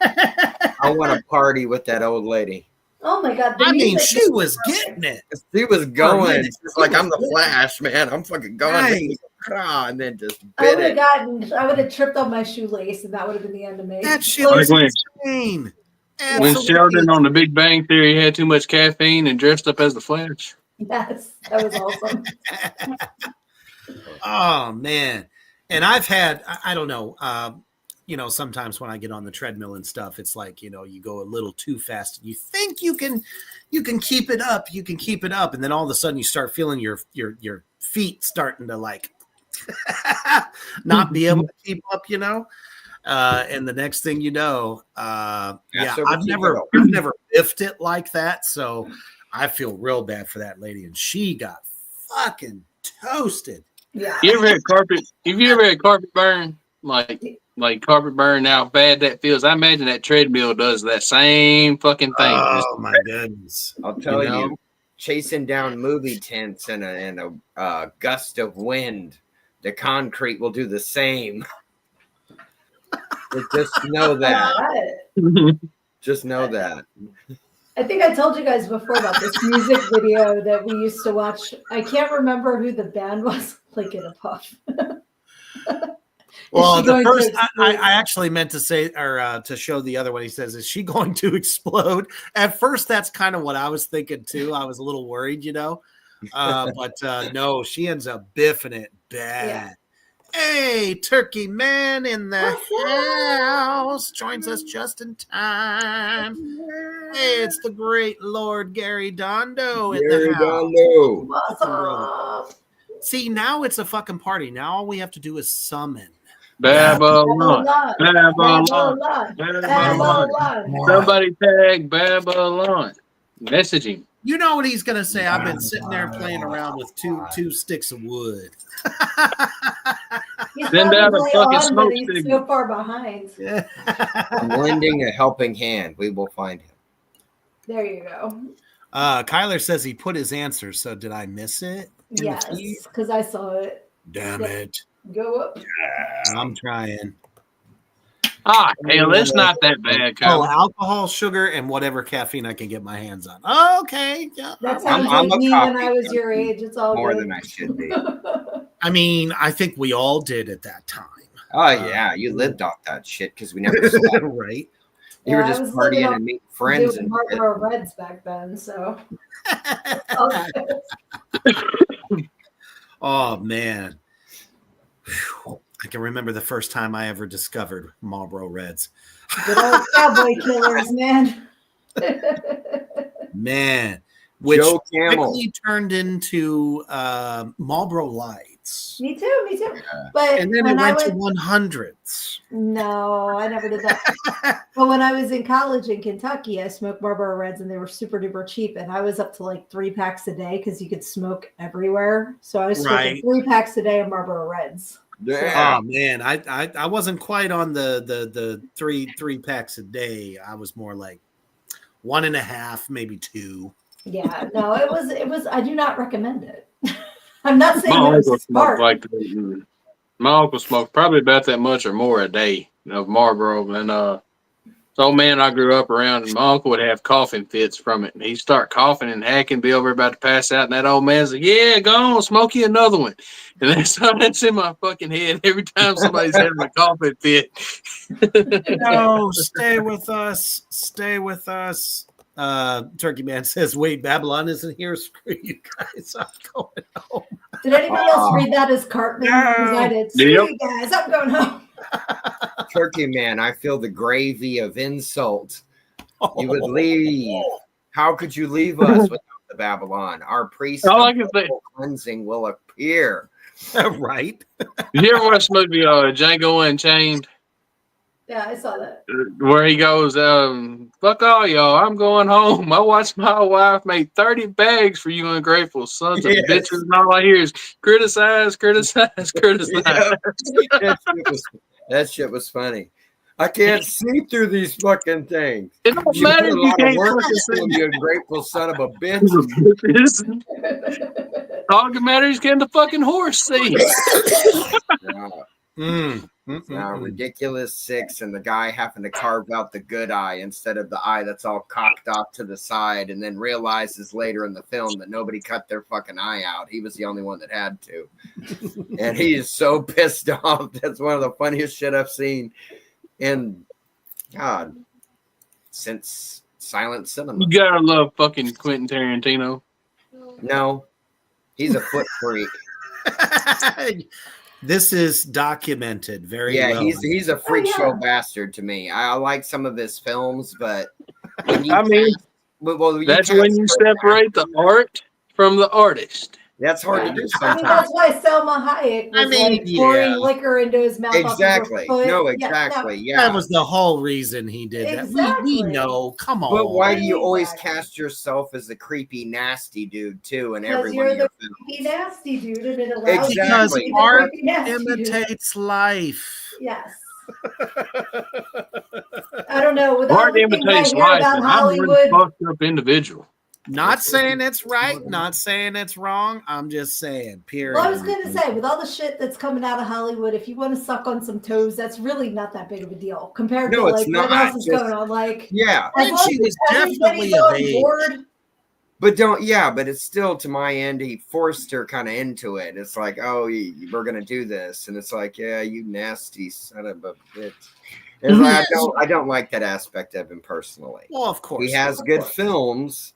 I want to party with that old lady. Oh my God. The I mean, music she is was perfect. getting it. She was going. minute. It's like I'm the Flash, man. I'm fucking going. Right. And then just I bit would it. I would have tripped on my shoelace and that would have been the end of me. That shit Like was when- insane. When Absolutely. Sheldon on The Big Bang Theory had too much caffeine and dressed up as the Flash. Yes, that was awesome. Oh man. And I've had, I don't know, sometimes when I get on the treadmill and stuff, it's like, you go a little too fast. You think you can keep it up, and then all of a sudden you start feeling your feet starting to like not be able to keep up, and the next thing you know, I've never biffed it like that, so I feel real bad for that lady, and she got fucking toasted. Yeah. You ever had carpet? Have you ever had carpet burn? Like carpet burn? How bad that feels? I imagine that treadmill does that same fucking thing. Oh my goodness! I'll tell you, chasing down movie tents in a gust of wind, the concrete will do the same. Just know that. Just know that. I think I told you guys before about this music video that we used to watch. I can't remember who the band was. Like in a puff. Well, the first explode? I actually meant to say or to show the other one. He says, "Is she going to explode?" At first, that's kind of what I was thinking too. I was a little worried, but no, she ends up biffing it bad. Yeah. Hey, Turkey Man in the house joins us just in time. Hey, it's the great Lord Gary Dondo in the house. What's up? See, now it's a fucking party. Now all we have to do is summon. Babylon. Babylon. Babylon. Somebody tag Babylon. Message him. You know what he's gonna say? I've been sitting there playing around with two sticks of wood. He's Send out a probably fucking on, smoke but he's signal. so far behind. I'm lending a helping hand. We will find him. There you go. Kyler says he put his answer. So did I miss it? in the Yes, feed? because I saw it. Damn it! Go up. I'm trying. Ah, hell, that's not that bad, Oh, Kyle. alcohol, sugar, and whatever caffeine I can get my hands on. Okay, yeah. That sounds I'm like a me when coffee I was your junkie, age. It's all more good. than I should be. I mean, I think we all did at that time. Oh yeah, you lived off that shit because we never slept. Right? You were Yeah, I just was living partying off and meeting friends doing and shit. Marlboro Reds back then, so. All good. Oh man. Whew. I can remember the first time I ever discovered Marlboro Reds. Good old cowboy killers, man. Man, which Joe Camel. quickly turned into Marlboro Light. hundredths. Me too. But And then it when I went to was 100ths. no, I never did that. But when I was in college in Kentucky, I smoked Marlboro Reds, and they were super duper cheap. And I was up to like 3 packs a day because you could smoke everywhere. So I was smoking Right. 3 packs a day of Marlboro Reds. Yeah. Oh man, I wasn't quite on the three packs a day. I was more like 1.5, maybe 2. Yeah, no, it was. I do not recommend it. I'm not saying My it uncle was smoked smart. like that. My uncle smoked probably about that much or more a day of Marlboro. And this old man I grew up around, and my uncle would have coughing fits from it. And he'd start coughing and hacking, be over about to pass out. And that old man's like, yeah, go on, smoke you another one. And that's in my fucking head every time somebody's having a coughing fit. No, stay with us. Stay with us. Turkey Man says, wait, Babylon isn't here. Screw you guys. I'm going home. Did anybody else read that as Cartman? Because I did. Screw Yep. you guys, I'm going home. Turkey Man, I feel the gravy of insult. You would leave. How could you leave us without the Babylon? Our priest All I of can think, cleansing will appear. Right. did you ever watch the movie Django Unchained? Yeah, I saw that. Where he goes, fuck all y'all, I'm going home. I watched my wife make 30 bags for you ungrateful sons of Yes. bitches, and all I hear is criticize, criticize, criticize. Yeah. That shit was funny. I can't see through these fucking things. It don't You matter put a if you lot of can't work fucking into see. you ungrateful son of a bitch. All that matters can the fucking horse see. Ridiculous 6 and the guy having to carve out the good eye instead of the eye that's all cocked off to the side, and then realizes later in the film that nobody cut their fucking eye out. He was the only one that had to. And he is so pissed off. That's one of the funniest shit I've seen in God since silent cinema. You gotta love fucking Quentin Tarantino. No, he's a foot freak. This is documented very well. He's a freak show bastard to me. I like some of his films, but when I mean, that's when you separate the art from the artist. That's hard to do I mean, sometimes. that's why Selma Hayek was pouring liquor into his mouth. Exactly. Off of her foot. No, exactly. Yeah. That was the whole reason he did that. We know. Come on. But why do you always cast yourself as the creepy, nasty dude too? And every one of your films. Creepy, nasty dude, and it allows Because you to be art the creepy, nasty imitates life. Yes. I don't know. With Art everything I imitates hear life. about And I'm a Hollywood, fucked up individual. Not saying it's right, not saying it's wrong. I'm just saying, period. well, I was going to say, with all the shit that's coming out of Hollywood, if you want to suck on some toes, that's really not that big of a deal compared to like what else is going on. Like, yeah, as long she as was definitely everybody's of on age. board. but it's still, to my end, he forced her kind of into it. It's like, oh, we're gonna do this, and it's like, yeah, you nasty son of a bitch. It's like, I don't like that aspect of him personally. Well, of course. He has good films,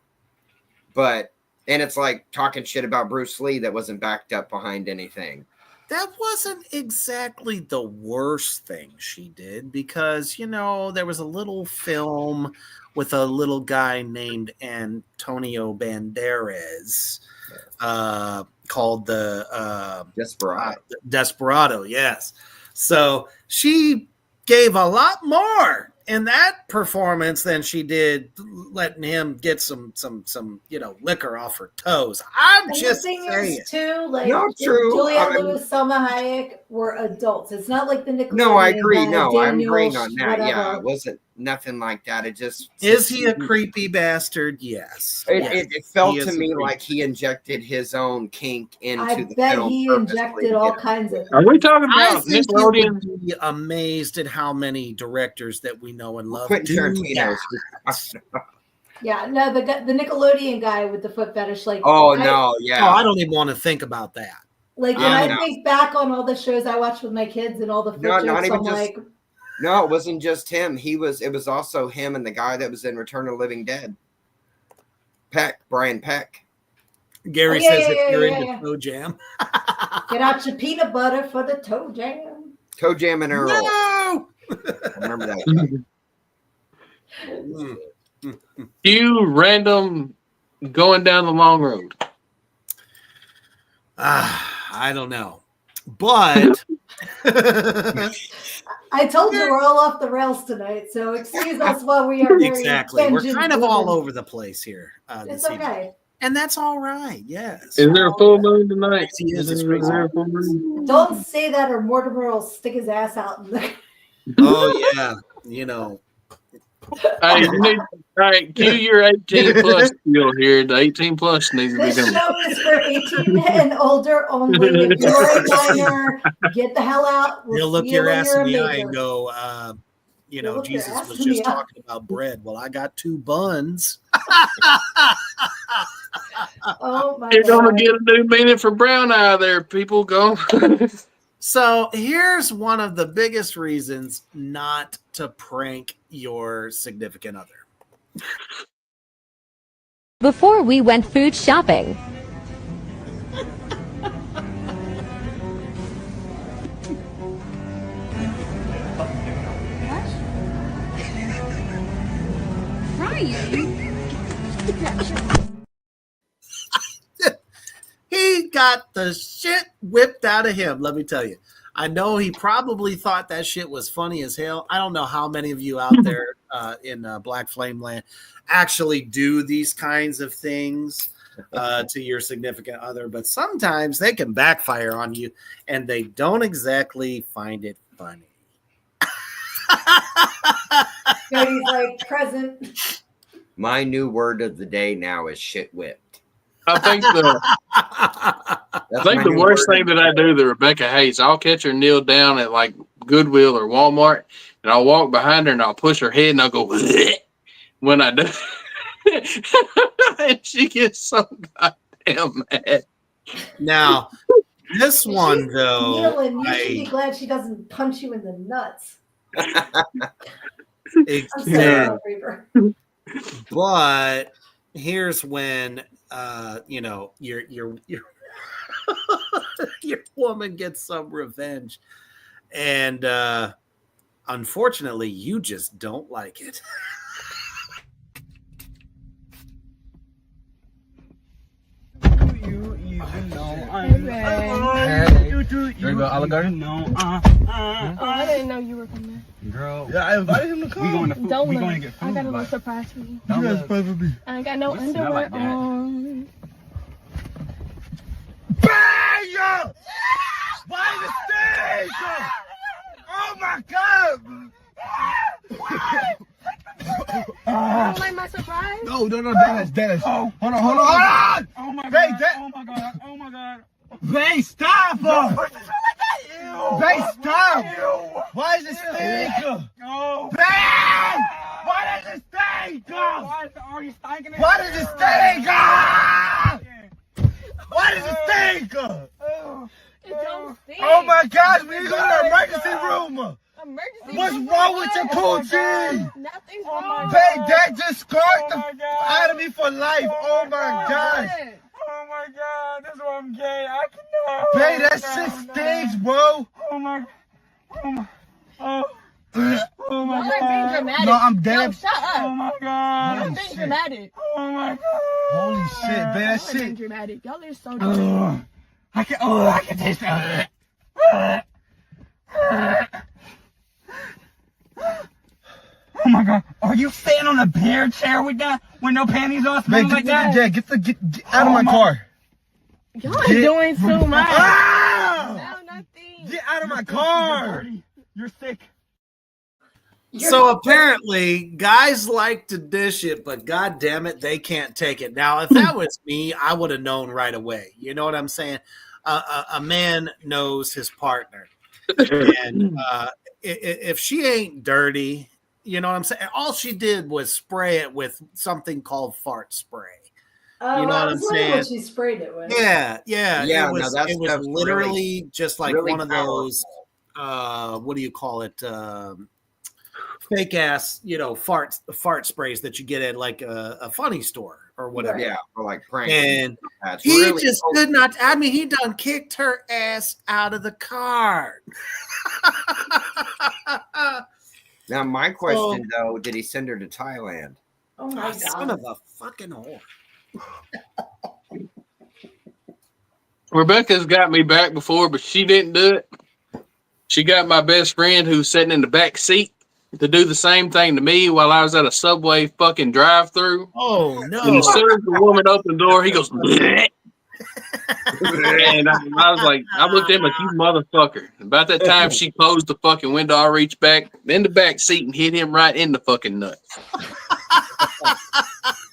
and it's like talking shit about Bruce Lee that wasn't backed up behind anything. That wasn't exactly the worst thing she did because, there was a little film with a little guy named Antonio Banderas called the Desperado, yes. So she gave a lot more in that performance than she did letting him get some liquor off her toes. I'm just saying. Is too, like, not true. Juliette Lewis, Selma Hayek were adults. It's not like the Nickelodeon. No, I agree. Guy, No, I'm Daniel, agreeing on that. whatever. Yeah, it wasn't nothing like that. It just is he a creepy bastard? Yes. It felt to me like he injected his own kink into I the bet film. he injected all kinds of things. Are we talking I about think you Nickelodeon? would be amazed at how many directors that we know and love Quentin do Tarantino. that. Yeah, no, the Nickelodeon guy with the foot fetish, like, I don't even want to think about that. Like, when I think back on all the shows I watched with my kids and all the foot jokes, I'm like, no, it wasn't just him. It was also him and the guy that was in Return of the Living Dead. Brian Peck. Gary says if you're into toe jam. Get out your peanut butter for the toe jam. Toe Jam and Earl. No! I remember that guy. You random going down the long road. I don't know. But I told you we're all off the rails tonight, so excuse us while we are very exactly. We're kind of all vengeance-driven. over the place here. It's This evening. okay. And that's all right. Yes. Is there a full moon tonight? Crazy Is it's there crazy. a full moon? Don't say that, or Mortimer will stick his ass out in the. Oh yeah. You know. Hey, you need, all right, cue your 18 plus deal here. The 18 plus needs to be This coming. show is for 18 and older only. If you're a minor, get the hell out. We'll You'll look see your when ass you're in a the eye major. and go, you know, look your Jesus ass was in the just eye. talking about bread. Well, I got 2 buns. Oh my You're gonna God. get a new meaning for brown eye there, people. Go. So here's one of the biggest reasons not to prank your significant other. Before we went food shopping. He got the shit whipped out of him, let me tell you. I know he probably thought that shit was funny as hell. I don't know how many of you out there in Black Flame Land actually do these kinds of things to your significant other, but sometimes they can backfire on you and they don't exactly find it funny. Cody's like present. My new word of the day now is shit whipped. I think the worst thing that I do to Rebecca Hayes, I'll catch her kneel down at like Goodwill or Walmart, and I'll walk behind her and I'll push her head and I'll go when I do, and she gets so goddamn mad. Now, this one though, Kneeling, you should be glad she doesn't punch you in the nuts. I'm sorry, Reaper. But here's when you know your your woman gets some revenge, and unfortunately you just don't like it. There you go, Olive Garden. I didn't know you were coming. Girl. Yeah, I invited him to come. We going to get food. I got a little surprise for you. You got a surprise for me. I ain't got no underwear like that. on. Bang! Why the stage? Oh my God! You don't like my surprise? No, Dennis. Oh, hold on. Oh my God. Oh my God. Babe, stop! Babe, stop! Why is it stink? No. Babe! Why does it stink? Why are you stinking? Why does it stink? Why does it stink? It don't stink. Oh my God, we need to go to the emergency room. Emergency What's room wrong for with what? your coochie? Nothing's wrong. Babe, that just scarred the out of me for life. Oh my God. Oh my God, this is why I'm gay. I cannot. Babe, that shit stinks, bro. Oh my God. Y'all are being dramatic. No, I'm dead. Yo, shut up. Oh my God. Y'all being dramatic. Oh my God. Holy shit, babe, that Y'all are being shit. dramatic. Y'all are so dramatic. I can taste it. Oh my God. Are you sitting on a bear chair with that? With no panties on? Man, Like that? get out of my car. Y'all are doing too much. Ah! No, nothing. Get out of my car. You're sick. So apparently guys like to dish it, but god damn it, they can't take it. Now, if that was me, I would have known right away. You know what I'm saying? A man knows his partner. And if she ain't dirty, you know what I'm saying? All she did was spray it with something called fart spray. You know what I'm saying? What she sprayed it with. Yeah. Yeah, It was, no, that it was stuff's literally really- just like really one of those, what do you call it? Fake ass, you know, fart sprays that you get at like a funny store or whatever. Yeah, for like pranks. And That's he really just cool. could not. I mean, he done kicked her ass out of the car. Now, my question though, did he send her to Thailand? Oh my God. Son of a fucking whore. Rebecca's got me back before, but she didn't do it. She got my best friend who's sitting in the back seat to do the same thing to me while I was at a Subway fucking drive-through. Oh And no! as soon as the woman opened the door, he goes, bleh. And I was like, I looked at him like, you motherfucker. About that time, she closed the fucking window. I reached back in the back seat and hit him right in the fucking nut.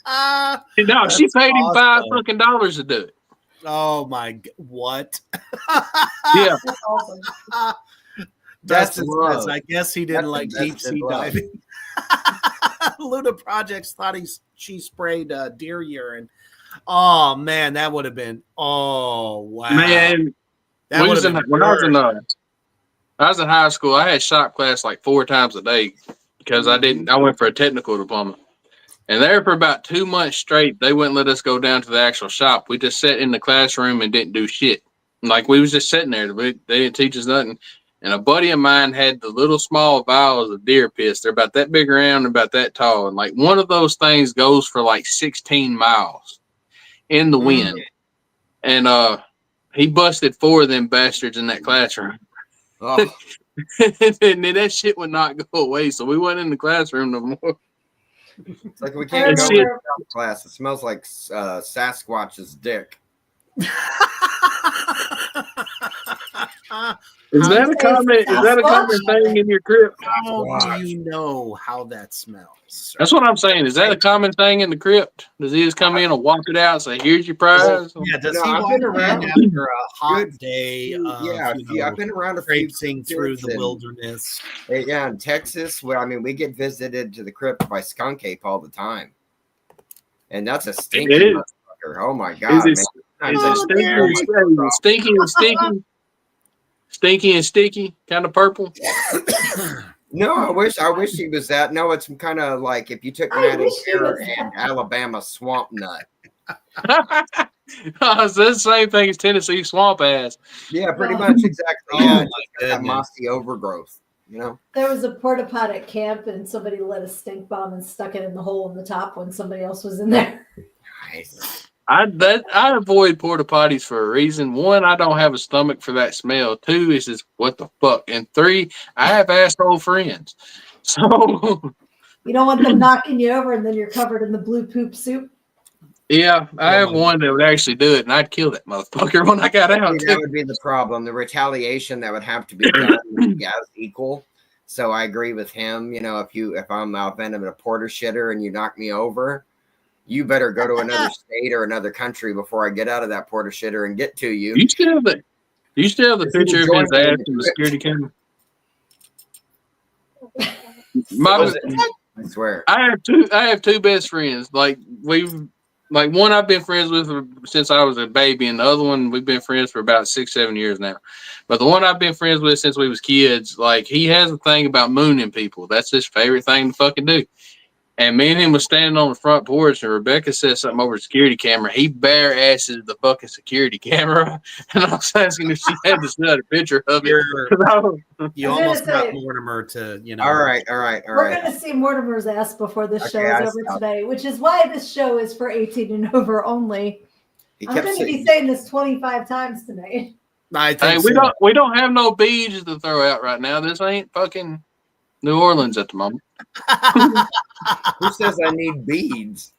And no, she paid him $5 fucking to do it. Oh my! What? Yeah. That's awesome. That's love. I guess he didn't That's like deep invested sea love. diving. Luna Projects thought she sprayed deer urine. Oh man, that would have been. Oh wow, Man, that would have been. when I was in high school, I had shop class like 4 times a day because I went for a technical diploma. And there for about 2 months straight, they wouldn't let us go down to the actual shop. We just sat in the classroom and didn't do shit. Like we was just sitting there. They didn't teach us nothing. And a buddy of mine had the little small vials of deer piss. They're about that big around and about that tall. And like one of those things goes for like 16 miles in the wind. And he busted 4 of them bastards in that classroom. Oh, And then that shit would not go away. So we went in the classroom no more. it's like we can't go shit. to class. It smells like Sasquatch's dick. Is that a common thing in your crypt? How do you know how that smells? That's what I'm saying. Is that a common thing in the crypt? Does he just come in and walk it out and say, "Here's your prize"? Yeah, does No, he I've walk been in around after a hot day? I've been around a few traipsing through the and- wilderness. Yeah, in Texas, where I mean, we get visited to the crypt by skunk ape all the time, and that's a stinky It is. motherfucker. Oh my god, Is it, man! is Oh, it stinky, dear. and stinky and sticky? Stinky and sticky, kind of purple. No, I wish he was that. No, it's kind of like if you took I Matty wish he Bear was and that. Alabama swamp nut. It's the same thing as Tennessee swamp ass. Yeah, pretty Oh. much exactly. Oh, Yeah, my it's got that goodness. mossy overgrowth. You know. There was a porta pot at camp, and somebody lit a stink bomb and stuck it in the hole in the top when somebody else was in there. Nice. I avoid porta potties for a reason. 1, I don't have a stomach for that smell. 2, is just what the fuck. And 3, I have asshole friends. So You don't want them knocking you over, and then you're covered in the blue poop soup. yeah, I have one that would actually do it, and I'd kill that motherfucker when I got out. That would be the problem. The retaliation that would have to be done would be as equal. So I agree with him. You know, if I'm out in a porter shitter and you knock me over, you better go to another state or another country before I get out of that porter shitter and get to you. You still have the Is he picture of enjoying his ass it? in the security camera? I swear. I have two best friends. Like one I've been friends with since I was a baby, and the other one we've been friends for about 6-7 years now. But the one I've been friends with since we was kids, like he has a thing about mooning people. That's his favorite thing to fucking do. And me and him was standing on the front porch, and Rebecca said something over the security camera. He bare asses the fucking security camera, and I was asking if she had to send a picture of it. You I'm almost gonna got say- Mortimer to, All right. We're going to see Mortimer's ass before this show Okay, is I over stopped. today, which is why this show is for 18 and over only. He I'm kept going to saying, be saying this 25 times tonight. I Hey, think we don't have no beads to throw out right now. This ain't fucking New Orleans at the moment. who says I need beads?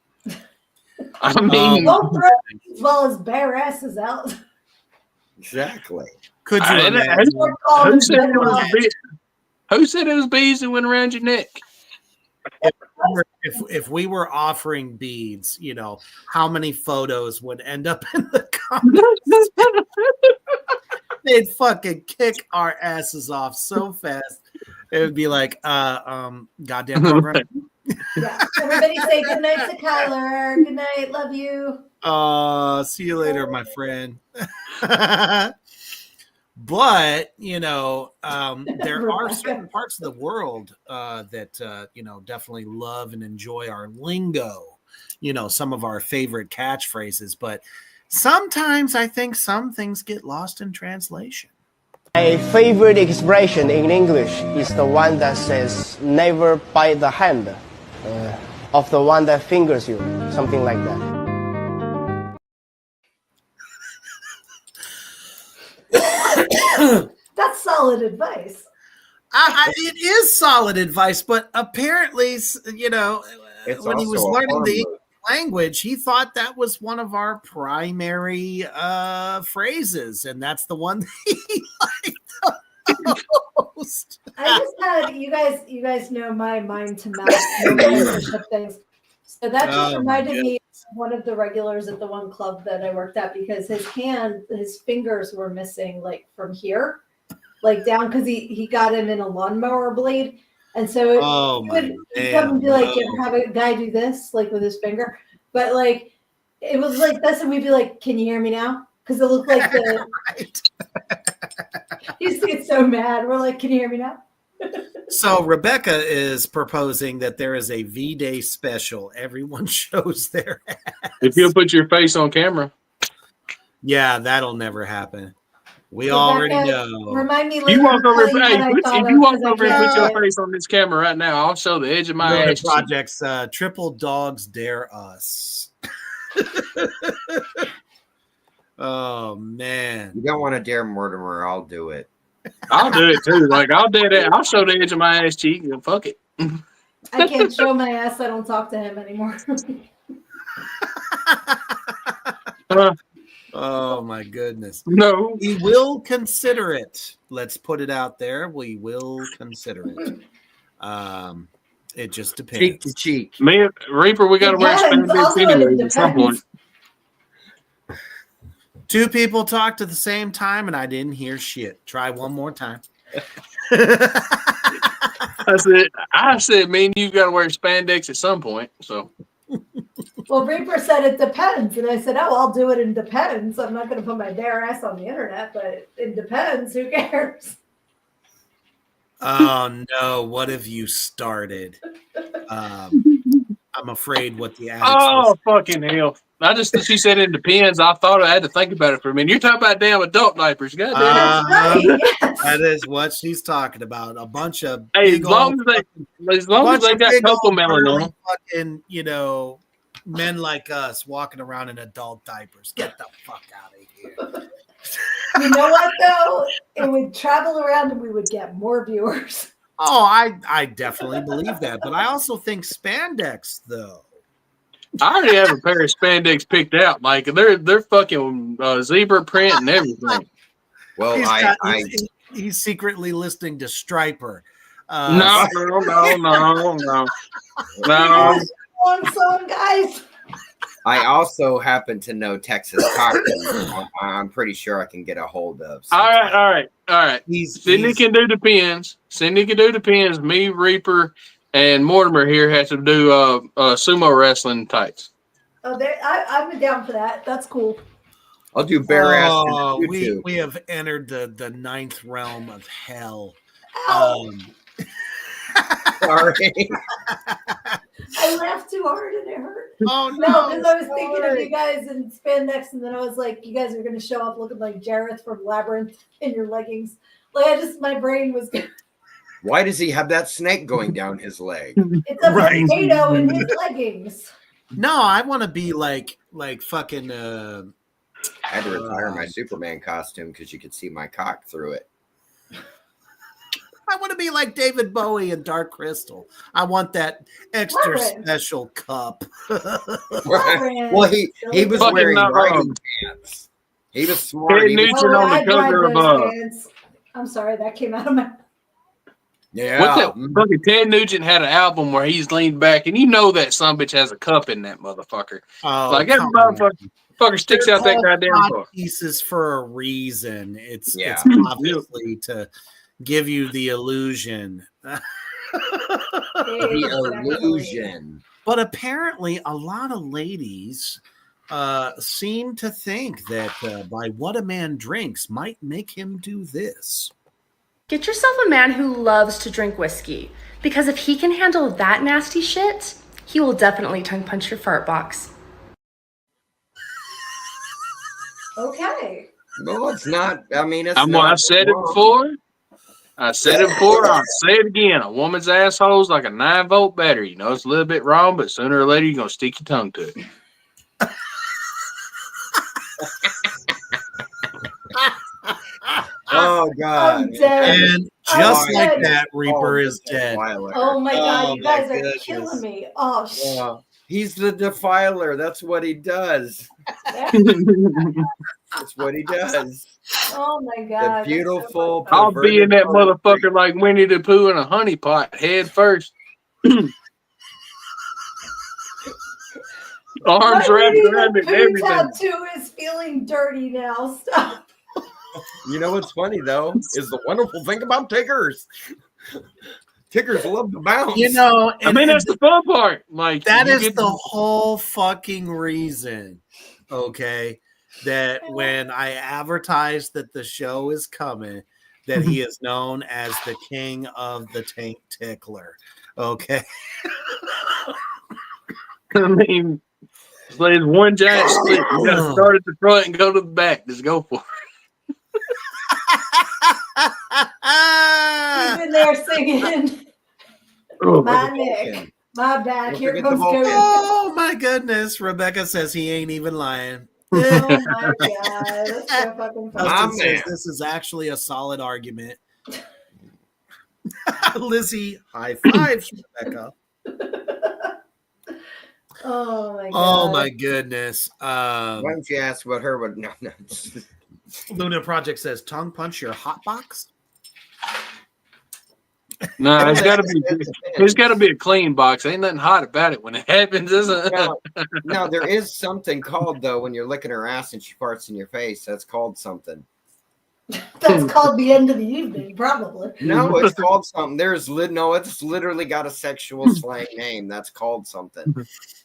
I mean, Don't throw as well as bare asses out. Exactly. Could you I- imagine? who said it was beads? Who said it was beads that went around your neck? If we were offering beads, you know, how many photos would end up in the comments? They'd fucking kick our asses off so fast. It would be like, goddamn program. Yeah. Everybody say good night to Kyler. Good night. Love you. See you later, my friend. But you know, there are certain parts of the world that you know, definitely love and enjoy our lingo. You know, some of our favorite catchphrases, but sometimes I think some things get lost in translation. My favorite expression in English is the one that says, never bite the hand of the one that fingers you, something like that. That's solid advice. It is solid advice, but apparently, you know, It's when he was also a learning horror the movie. language, he thought that was one of our primary phrases, and that's the one that he liked the most. I just had you guys know my mind to mouth censorship things. So that just reminded me of one of the regulars at the one club that I worked at, because his fingers were missing, like from here, like down, because he got him in a lawnmower blade. And so he'd come and be like, you ever have a guy do this, like with his finger? But like, it was like this, and we'd be like, can you hear me now? Because it looked like the. He used to get so mad. We're like, can you hear me now? So Rebecca is proposing that there is a V-Day special. Everyone shows their ass. If you'll put your face on camera. Yeah, that'll never happen. We Rebecca, already know. Remind me later. You walk over, if you walk over and put your face on this camera right now, I'll show the edge of my ass. Projects Triple Dogs Dare Us. Oh man! You don't want to dare Mortimer? I'll do it. I'll do it too. Like I'll do that. I'll show the edge of my ass cheek and fuck it. I can't show my ass. I don't talk to him anymore. Oh my goodness! No, we will consider it. Let's put it out there. We will consider it. It just depends. Cheek to cheek. Me and Reaper, we got to wear spandex anyway at some point. Two people talked at the same time, and I didn't hear shit. Try one more time. I said, me and you got to wear spandex at some point. So. Well, Reaper said it depends, and I said, "Oh, I'll do it in depends. I'm not going to put my bare ass on the internet, but it depends. Who cares?" Oh no! What have you started? I'm afraid what the fucking hell! She said it depends. I thought I had to think about it for a minute. You're talking about damn adult diapers, goddamn. Yes. That is what she's talking about. A bunch of as long as they got cocoa melon on them. Fucking, men like us walking around in adult diapers. Get the fuck out of here. You know what though? It would travel around, and we would get more viewers. Oh, I definitely believe that, but I also think spandex though. I already have a pair of spandex picked out. Like they're fucking zebra print and everything. Well, he's secretly listening to Striper. No. Song, guys. I also happen to know Texas cocktails. I'm pretty sure I can get a hold of. All right. Cindy can do depends. Me, Reaper, and Mortimer here has to do sumo wrestling tights. Oh, I'm down for that. That's cool. I'll do bare ass. We have entered the ninth realm of hell. Sorry. I laughed too hard and it hurt. Oh no, because I was thinking of you guys in spandex, and then I was like, you guys are going to show up looking like Jareth from Labyrinth in your leggings. Like my brain was. Why does he have that snake going down his leg? It's a potato in his leggings. No, I want to be like fucking. I had to retire my Superman costume because you could see my cock through it. I want to be like David Bowie and Dark Crystal. I want that extra special cup. Well, he was wearing riding pants. He was smart. Ted Nugent on the cover of I'm sorry, that came out of my. Yeah. What's that? Fucking Ted Nugent had an album where he's leaned back, and you know that sumbitch has a cup in that motherfucker. Oh, like that motherfucker sticks out that goddamn car. Pieces for a reason. It's obviously to give you the illusion. The illusion. But apparently, a lot of ladies seem to think that by what a man drinks might make him do this. Get yourself a man who loves to drink whiskey, because if he can handle that nasty shit, he will definitely tongue punch your fart box. Okay. No, it's not. I mean, it's I said it before. I'll say it again. A woman's asshole is like a 9-volt battery. You know, it's a little bit wrong, but sooner or later, you're going to stick your tongue to it. Oh God! I'm dead. And just like that, Reaper is dead. Oh my God, Oh you my guys are goodness. killing me. Oh, shit. Yeah. He's the defiler. That's what he does. That's what he does. Oh my The God. beautiful. I'll be in that perverted motherfucker like Winnie the Pooh in a honey pot, head first. Arms My wrapped Winnie around the it and Pooh everything. tattoo is feeling dirty now. Stop. You know what's funny though is the wonderful thing about Tiggers. Tiggers love to bounce. You know, I mean, that's the fun part. Like that you is get the whole fucking reason, okay, that when I advertise that the show is coming, that he is known as the king of the tank tickler. Okay. I mean, there's one giant split. You got to start at the front and go to the back. Just go for it. He's in there singing. My neck. My back. Here comes Cody. Oh my goodness. Rebecca says he ain't even lying. Oh my God. That's so fucking funny. Dustin says this is actually a solid argument. Lizzie, high fives, Rebecca. Oh my God. Oh my goodness. Why don't you ask what her would? No. Luna Project says tongue punch your hot box. No, it's got to be a clean box. Ain't nothing hot about it when it happens, is it? No, there is something called though when you're licking her ass and she farts in your face. That's called something. That's called the end of the evening, probably. No, it's called something. It's literally got a sexual slang name. That's called something.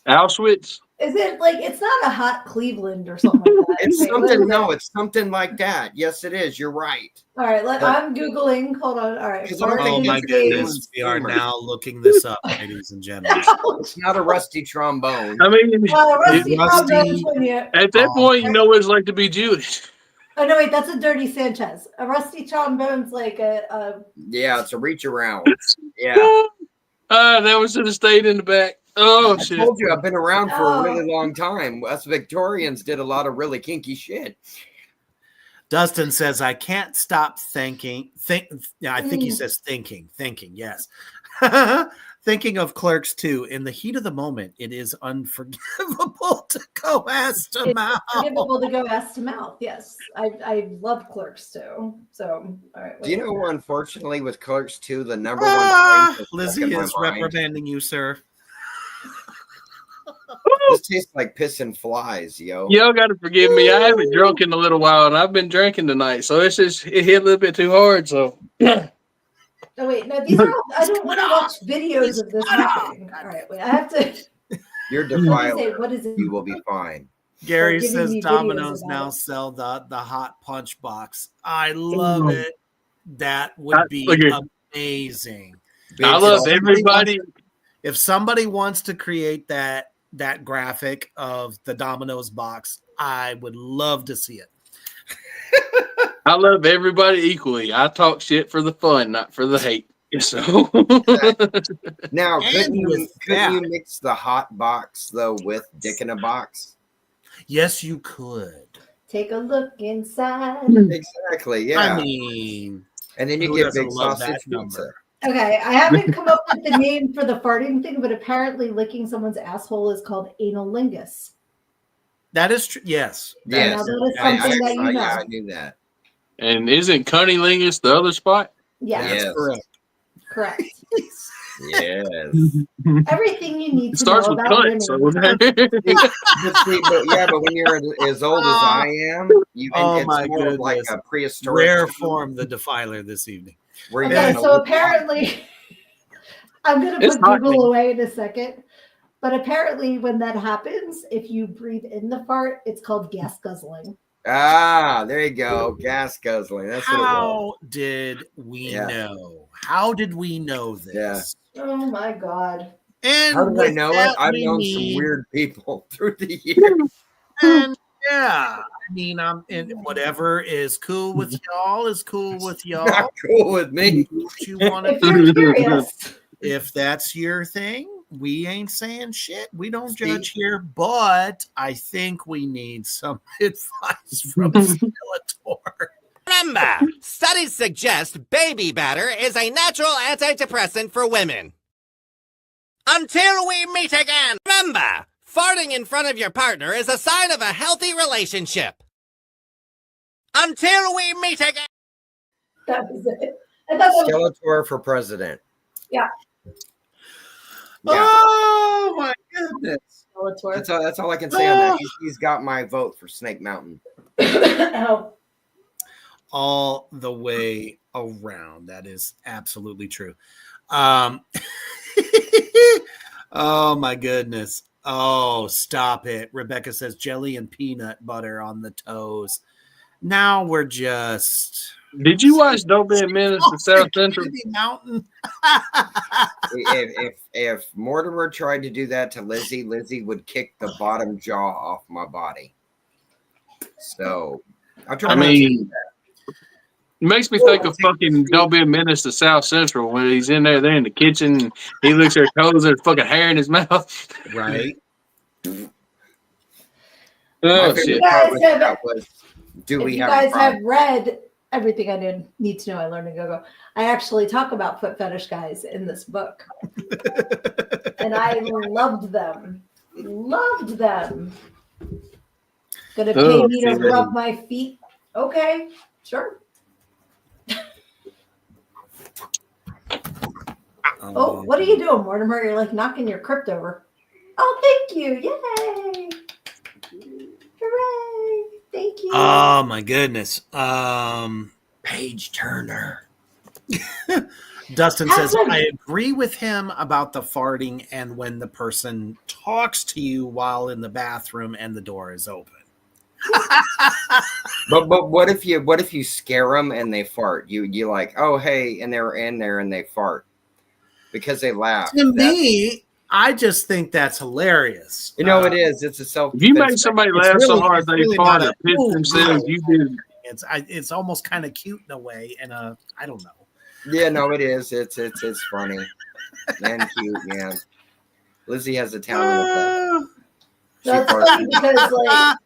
Auschwitz. Is it like it's not a hot Cleveland or something like that? It's Wait, something. what is No, it? it's something like that. Yes, it is. You're right. All right, I'm Googling. Hold on. All right. Oh my goodness. We are now looking this up, ladies and gentlemen. It's not a rusty trombone. I mean, Rusty Rusty- trombone when you- at that point, you know what it's like to be Jewish. Oh no, wait, that's a Dirty Sanchez. A rusty trombone's like a Yeah, it's a reach around. Yeah. That was should have stayed in the back. Oh I shit! told you I've been around for a really long time. Us Victorians did a lot of really kinky shit. Dustin says, I can't stop thinking. Yeah, I think he says thinking. Yes. Thinking of Clerks 2. In the heat of the moment, it is unforgivable to go ass to mouth. Unforgivable to go ass to mouth. Yes, I love Clerks too. So, all right. Do you know, unfortunately, with Clerks 2, the number one thing Lizzie is reprimanding you, sir. This tastes like pissing flies, yo. Y'all got to forgive me. I haven't drunk in a little while, and I've been drinking tonight, so it hit a little bit too hard. So. Oh wait, no, these are all, I don't want to watch videos of this happening. All right, wait, I have to. You're defiler. What is it? You will be fine. Gary giving says me videos Domino's about now it. sell the hot punch box. I love it. That would be amazing. I love everybody. If somebody wants to create that graphic of the Domino's box, I would love to see it. I love everybody equally. I talk shit for the fun, not for the hate. So now, couldn't you that- mix the hot box though with dick in a box? Yes, you could. Take a look inside. Exactly. Yeah. I mean, and then you who get doesn't big love sausage that pizza. number? Okay, I haven't come up with the name for the farting thing, but apparently licking someone's asshole is called analingus. That is true. Yes. Yes. Now that is something that you know. Yeah, I knew that. And isn't Cunnilingus the other spot? Yes. Yes. Correct. Correct. Yes. Everything you need to Starts know with about cunt. So but when you're as old as I am, Oh it's my more of like goodness. a prehistoric Rare form, the defiler this evening. where you Okay, gotta so look- apparently, I'm going to It's put hot, Google man. away in a second. But apparently, when that happens, if you breathe in the fart, it's called gas guzzling. there you go. Gas guzzling. That's what it was. How did we Yeah. know? How did we know this? Oh my God. And How did I with know it? that, I've we known need- some weird people through the years. And yeah, I mean, and whatever is cool with y'all is cool with y'all. Not cool with me. What you want If to you're curious, if that's your thing, we ain't saying shit. We don't judge here, but I think we need some advice from Skelator. Remember, studies suggest baby batter is a natural antidepressant for women. Until we meet again, remember, farting in front of your partner is a sign of a healthy relationship. Until we meet again. That was it. I thought that was, Skeletor for president. yeah. Oh my goodness. Skeletor. That's all I can say on that. He's got my vote for Snake Mountain. Oh. All the way around. That is absolutely true. Oh my goodness. Oh, stop it. Rebecca says jelly and peanut butter on the toes. Now we're just. Did you watch Don't Be a Menace to South Central? Mountain. if Mortimer tried to do that to Lizzie, Lizzie would kick the bottom jaw off my body. So I'm trying to do that. It makes me think of fucking Don't Be a Menace to South Central when he's in there in the kitchen and he looks at her toes and there's fucking hair in his mouth. Right. Oh, shit. Do we if you have guys have read everything I need to know, I learned in Go-Go. I actually talk about foot fetish guys in this book. And I loved them. Loved them. Gonna pay me to rub my feet? Okay, sure. Oh, what are you doing, Mortimer? You're like knocking your crypt over. Oh, thank you. Yay. Hooray. Thank you. Oh my goodness. Page Turner. Dustin says, I agree with him about the farting and when the person talks to you while in the bathroom and the door is open. but what if you scare them and they fart? You like, oh hey, and they're in there and they fart because they laugh. To me, I just think that's hilarious. You know, it is. It's a self. If you make somebody laugh so hard they fart or piss themselves, you do. It's almost kind of cute in a way, and I don't know. Yeah, no, it is. It's funny and cute, man. Lizzie has a talent. That's funny because, like,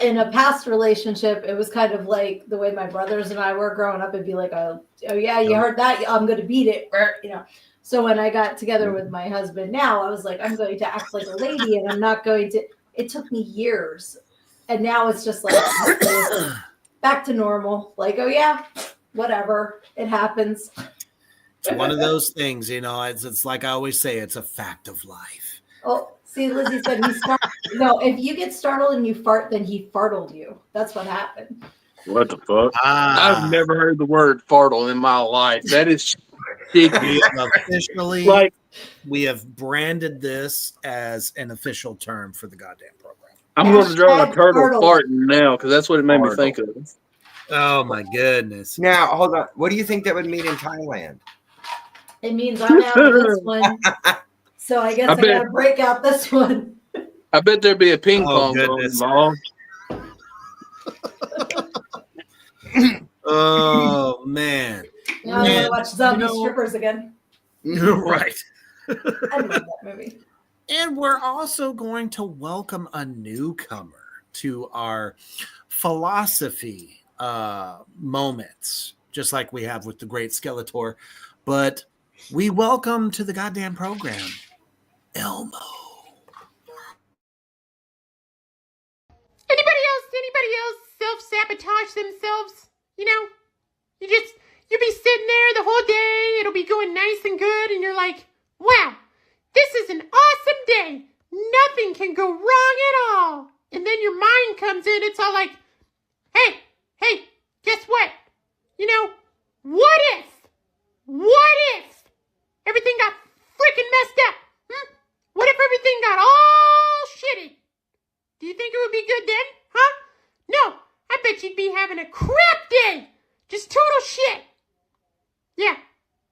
in a past relationship, it was kind of like the way my brothers and I were growing up. It'd be like, oh yeah, you heard that? I'm going to beat it, you know. So when I got together with my husband now, I was like, I'm going to act like a lady, and I'm not going to. It took me years, and now it's just like back to normal. Like, oh yeah, whatever, it happens. It's one of those things, you know. It's like I always say, it's a fact of life. Oh, see, Lizzie said he startled. No, if you get startled and you fart, then he fartled you. That's what happened. What the fuck? I've never heard the word fartle in my life. That is officially we have branded this as an official term for the goddamn program. I'm going to draw a turtle farting now because that's what it made me think of. Oh my goodness! Now hold on. What do you think that would mean in Thailand? It means I'm out of this one, so I guess I gotta break out this one. I bet there'd be a ping pong going involved. Oh man! Now I want to watch zombie strippers again. Right. I love that movie. And we're also going to welcome a newcomer to our philosophy moments, just like we have with the great Skeletor. But we welcome to the goddamn program, Elmo. Anybody else self-sabotage themselves? You know, you'll be sitting there the whole day, it'll be going nice and good, and you're like, wow, this is an awesome day. Nothing can go wrong at all. And then your mind comes in, it's all like, hey, guess what? You know, what if everything got freaking messed up? What if everything got all shitty? Do you think it would be good then? Huh? No, I bet you'd be having a crap day. Just total shit. Yeah.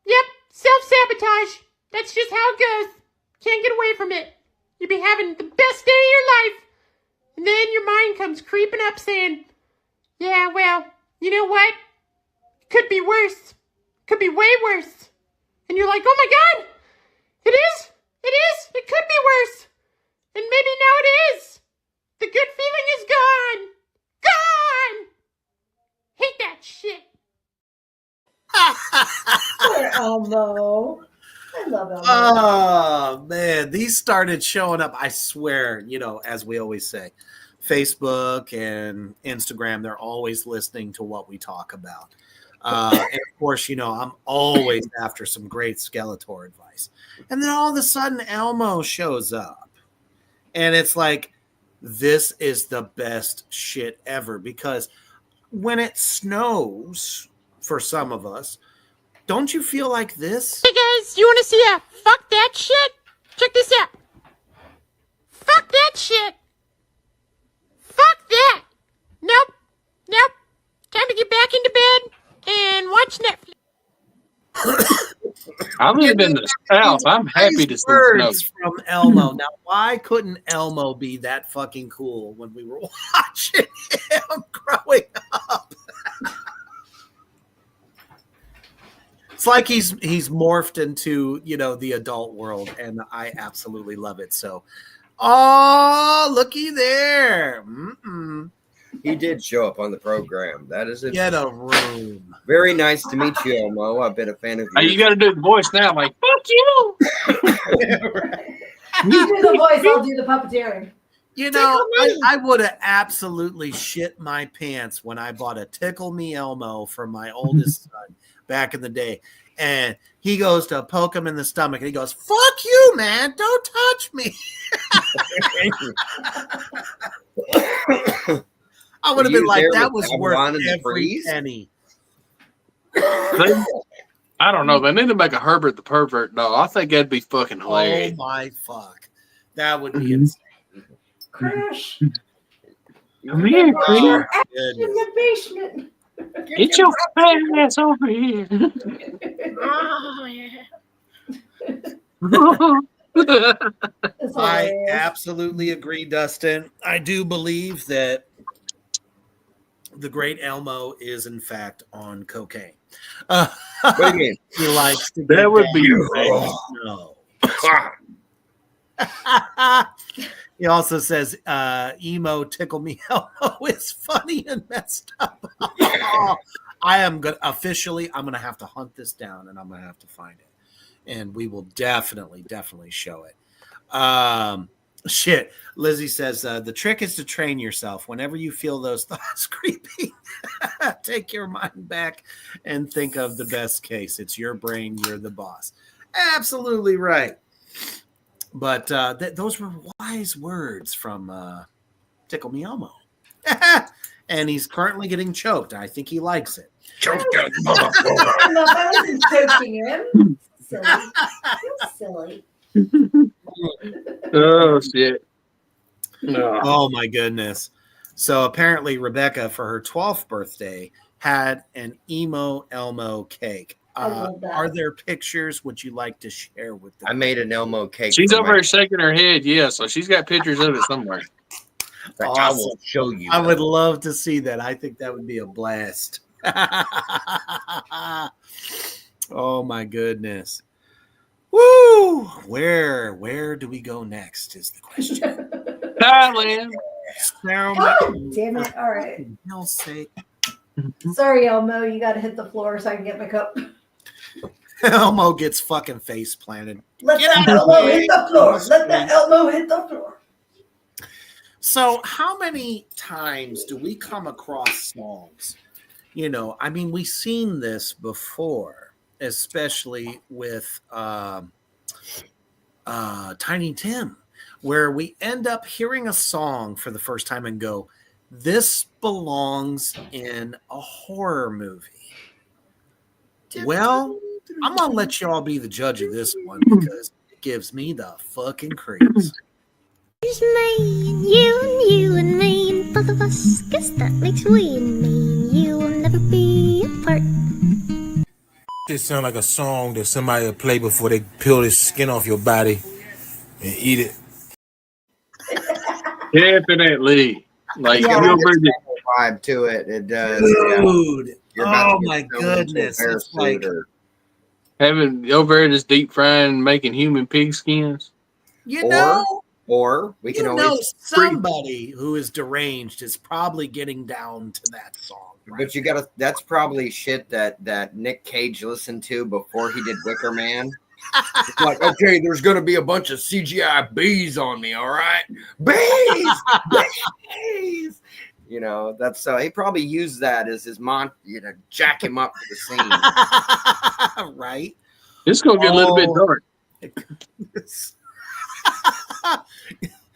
Yep. Self-sabotage. That's just how it goes. Can't get away from it. You'd be having the best day of your life. And then your mind comes creeping up saying, yeah, well, you know what? Could be worse. Could be way worse. And you're like, oh my God. It is. It could be worse. And maybe now it is. The good feeling is gone. Gone! hate that shit. Poor Elmo. I love Elmo. Oh man, these started showing up. I swear, as we always say, Facebook and Instagram, they're always listening to what we talk about. And of course, I'm always after some great Skeletor advice. And then all of a sudden, Elmo shows up. And it's like, this is the best shit ever. Because when it snows, for some of us, don't you feel like this? Hey guys, you want to see a fuck that shit? Check this out. Fuck that shit. Fuck that. Nope. Time to get back into bed and watch Netflix. I live in the South. I'm happy to see snow. From Elmo. Now, why couldn't Elmo be that fucking cool when we were watching him growing up? It's like he's morphed into, the adult world, and I absolutely love it. So, looky there. He did show up on the program. That is it. Get a room. Very nice to meet you, Elmo. I've been a fan of Hey, yours. you got to do the voice now, like, fuck you. You do the voice, I'll do the puppeteering. I would have absolutely shit my pants when I bought a Tickle Me Elmo for my oldest son back in the day. And he goes to poke him in the stomach and he goes, fuck you, man. Don't touch me. I would have been like, that was worth every penny. I don't know. They need to make a Herbert the Pervert doll. I think that'd be fucking hilarious. Oh my fuck. That would be insane. Crash. Come here, Crash. In the basement. Get your fat ass over here. Oh, yeah. I absolutely agree, Dustin. I do believe that the great Elmo is, in fact, on cocaine. What do you mean? He likes to That would be no. He also says, emo tickle me Elmo is funny and messed up. I'm going to have to hunt this down and I'm going to have to find it. And we will definitely show it. Shit. Lizzie says, the trick is to train yourself. Whenever you feel those thoughts creeping, take your mind back and think of the best case. It's your brain. You're the boss. Absolutely right. But those were wise words from Tickle Me Elmo. And he's currently getting choked. I think he likes it. Choke that motherfucker. No, I wasn't choking him. Silly. Oh, shit. No. Oh, my goodness. So apparently Rebecca, for her 12th birthday, had an emo Elmo cake. Are there pictures? Would you like to share with them? I made an Elmo cake. She's over there shaking her head, yeah, so she's got pictures of it somewhere. Awesome. I will show you. I would love to see that. I think that would be a blast. Oh my goodness. Woo! Where do we go next is the question. Thailand. Oh, damn it. All right. Hell's sake. Sorry, Elmo. You got to hit the floor so I can get my cup. Elmo gets fucking face planted. Let that Elmo hit the floor. Let that Elmo hit the floor. So how many times do we come across songs? We've seen this before, especially with Tiny Tim, where we end up hearing a song for the first time and go, this belongs in a horror movie. Well, I'm going to let y'all be the judge of this one because it gives me the fucking creeps. It's me and you and me and both of us. Guess that makes we and me and you will never be apart. It sounds like a song that somebody will play before they peel the skin off your body and eat it. Definitely. Like, Yeah, you there's a vibe to it. It does. Dude. You're about Oh to my get thrown into a goodness. bear It's like, suit or- having over there just deep frying, making human pig skins. you know, Or we can You always know, somebody who is deranged is probably getting down to that song. Right? But you gotta, that's probably shit that Nick Cage listened to before he did Wicker Man. It's like, okay, there's gonna be a bunch of CGI bees on me, all right? Bees! Bees! You know, that's so he probably used that as his jack him up for the scene. Right? It's gonna get a little bit dark.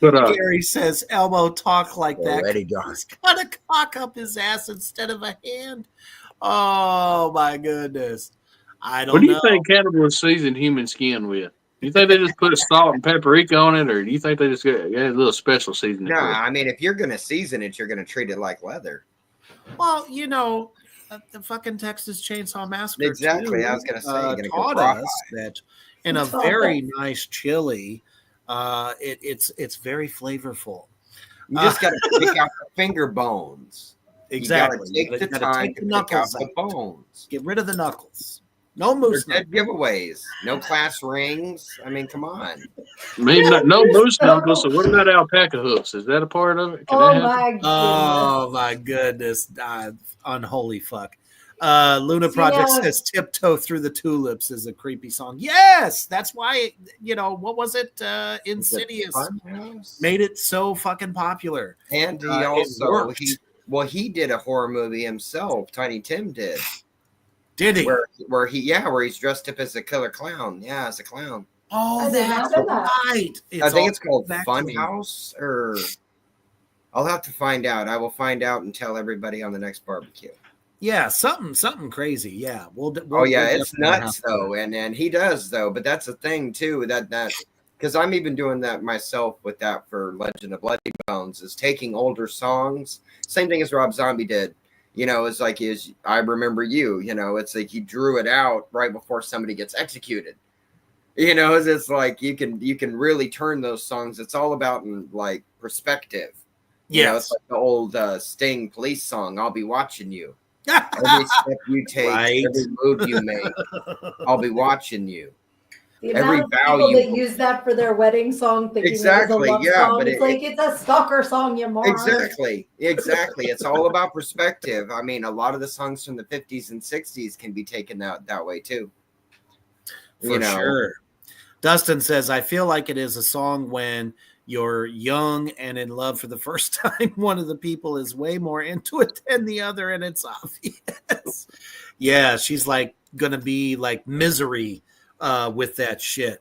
But Gary says Elmo talk like that. Already dark. He's got a cock up his ass instead of a hand. Oh my goodness. I don't know. What do you think cannibals season human skin with? Do you think they just put salt and paprika on it, or do you think they just get a little special seasoning? No, for it? I mean, if you're gonna season it, you're gonna treat it like leather. Well, you know, the fucking Texas Chainsaw Massacre. Exactly. Too, I was gonna say, you're gonna taught go us rawhide. that in a very nice chili, it's very flavorful. You just got to pick out the finger bones. Exactly. You got to take the time to pick out the bones. Get rid of the knuckles. No moose dead giveaways. No class rings. I mean, come on. I mean, no moose knuckles. So what about alpaca hooves? Is that a part of it? Can that happen? Oh my goodness. Unholy fuck. Luna Project says Tiptoe Through the Tulips is a creepy song. Yes, that's why, you know, what was it? Insidious made it so fucking popular. And he also he did a horror movie himself. Tiny Tim did. Did he? Where he's dressed up as a killer clown. Yeah, as a clown. Oh, that's right. I think it's called Funhouse, or I'll have to find out. I will find out and tell everybody on the next barbecue. Yeah, something crazy. Yeah, we'll it's nuts though, and he does though. But that's the thing too, that because I'm even doing that myself with that for Legend of Bloody Bones, is taking older songs. Same thing as Rob Zombie did. You know, it's like I Remember You. You know, it's like he drew it out right before somebody gets executed. You know, it's like you can really turn those songs. It's all about like perspective. You know, it's like the old Sting Police song, "I'll Be Watching You." Every step you take, every move you make, I'll be watching you. The Every amount of vow people you that use that for their wedding song, thinking exactly, it was a love yeah, song. but It's like it's a stalker song, you moron. Exactly. It's all about perspective. I mean, a lot of the songs from the 50s and 60s can be taken that way too. For sure. Dustin says, I feel like it is a song when you're young and in love for the first time. One of the people is way more into it than the other, and it's obvious. Yeah, she's like going to be like Misery with that shit.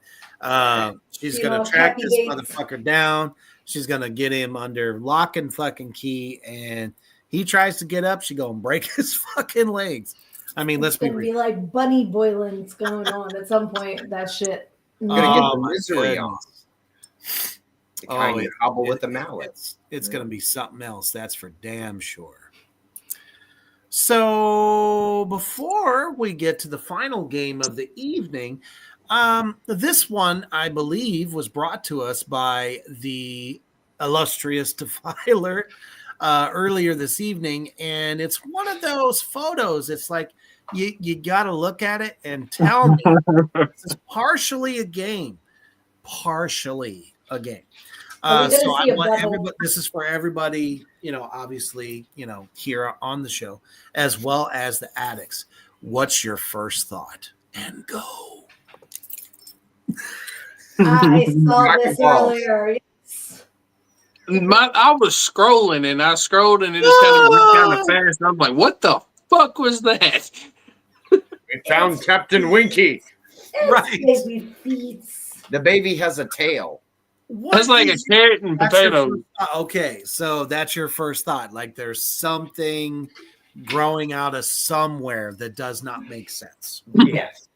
She's going to track this motherfucker down. She's going to get him under lock and fucking key, and he tries to get up. She going to break his fucking legs. I mean, let's be real. Like bunny boilings going on at some point. That shit. Gonna get the misery on. The kind you hobble with the mallet. It's going to be something else. That's for damn sure. So before we get to the final game of the evening, this one, I believe, was brought to us by the illustrious Defiler earlier this evening. And it's one of those photos. It's like, you got to look at it and tell me this is partially a game. Partially a game. So I want everybody, this is for everybody, you know, obviously, you know, here on the show, as well as the addicts. What's your first thought? And go. I saw this earlier. I was scrolling and I scrolled and it just kind of fast. And I'm like, what the fuck was that? We found Captain Winky. Right. Baby feet. The baby has a tail. That's like a carrot and potato. Okay, so that's your first thought. Like there's something growing out of somewhere that does not make sense. Yes.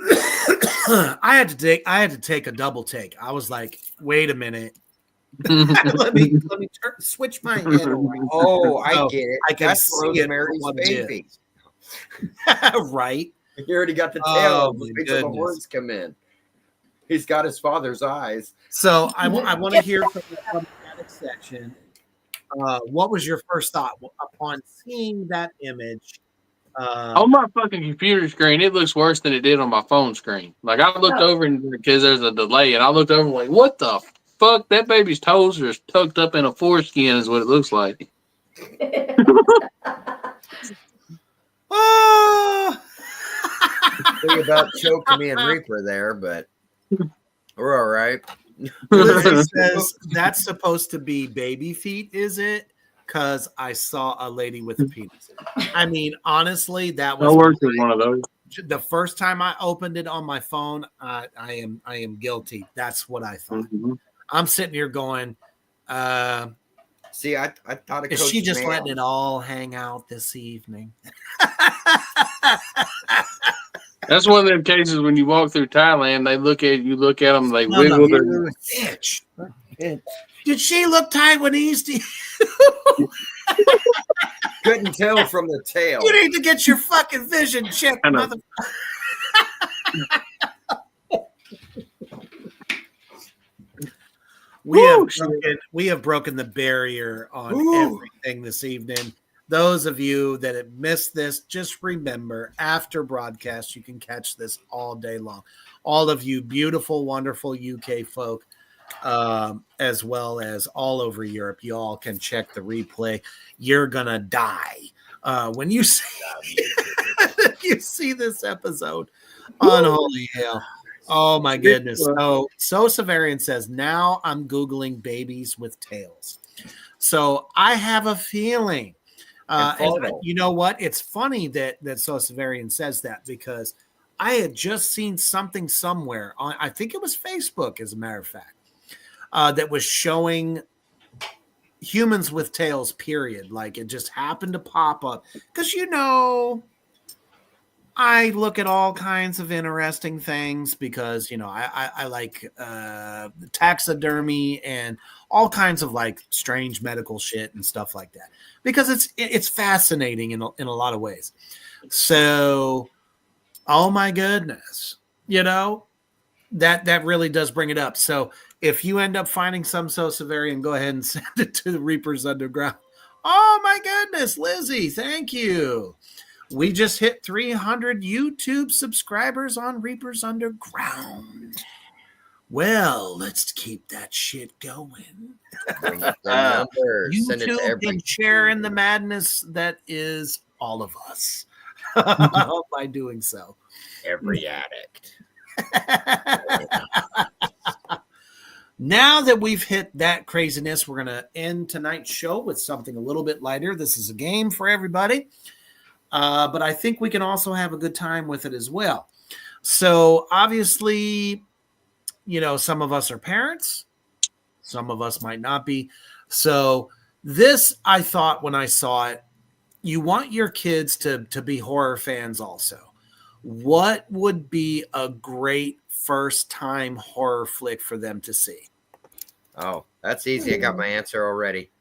I had to take a double take. I was like, wait a minute. let me switch my head around. Oh, I get it. I can That's see Rosemary's Baby. Right. He already got the tail. Wait till the horns come in. He's got his father's eyes. So I want to hear from the attic section. What was your first thought upon seeing that image? On my fucking computer screen, it looks worse than it did on my phone screen. Like I looked over and because there's a delay, and I looked over like, what the fuck? That baby's toes are tucked up in a foreskin, is what it looks like. Oh! Think about choking me and Reaper there, but we're all right. Lizzie says that's supposed to be baby feet, is it? Because I saw a lady with a penis. I mean, honestly, that I was worked with one of those. the first time I opened it on my phone. I am guilty. That's what I thought. Mm-hmm. I'm sitting here going, see, I thought is she just letting it all hang out this evening? That's one of them cases when you walk through Thailand, they look at you, look at them, they Son of wiggle their. a bitch. Did she look Taiwanese to you? Couldn't tell from the tail. You need to get your fucking vision checked, mother. We have broken the barrier on everything this evening. Those of you that have missed this, just remember after broadcast, you can catch this all day long. All of you beautiful, wonderful UK folk, as well as all over Europe, you all can check the replay. You're gonna die when you see this episode. Unholy hell. Oh my goodness. So Severian says, now I'm Googling babies with tails. So I have a feeling. You know what? It's funny that So Severian says that, because I had just seen something somewhere on, I think it was Facebook, as a matter of fact, that was showing humans with tails, period. Like, it just happened to pop up. Because, I look at all kinds of interesting things because, I like taxidermy and all kinds of like strange medical shit and stuff like that, because it's fascinating in a lot of ways. So, oh my goodness, that really does bring it up. So if you end up finding some So Severian, go ahead and send it to the Reapers Underground. Oh my goodness, Lizzie, thank you. We just hit 300 YouTube subscribers on Reapers Underground. Well, let's keep that shit going. YouTube can share in the madness that is all of us by doing so. Every addict. Now that we've hit that craziness, we're going to end tonight's show with something a little bit lighter. This is a game for everybody. But I think we can also have a good time with it as well. So obviously, some of us are parents. Some of us might not be. So this, I thought when I saw it, you want your kids to be horror fans also. What would be a great first-time horror flick for them to see? Oh, that's easy. I got my answer already.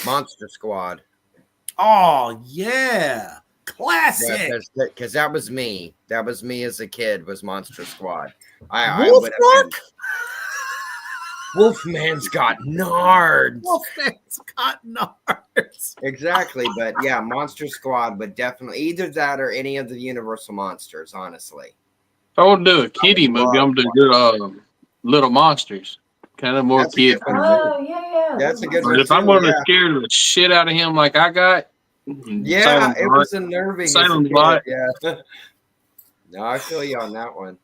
Monster Squad. Oh, yeah. Classic. Because that was me. That was me as a kid, was Monster Squad. Wolfman's got nards. Wolfman's got nards. Exactly. But yeah, Monster Squad would definitely, either that or any of the Universal monsters, honestly. If I want to do a kiddie movie, I'm going to do Little Monsters. Kind of more kid. Oh, yeah. That's a good one. If I'm going to scare the shit out of him like I got, yeah, it was unnerving. Yeah. No, I feel you on that one.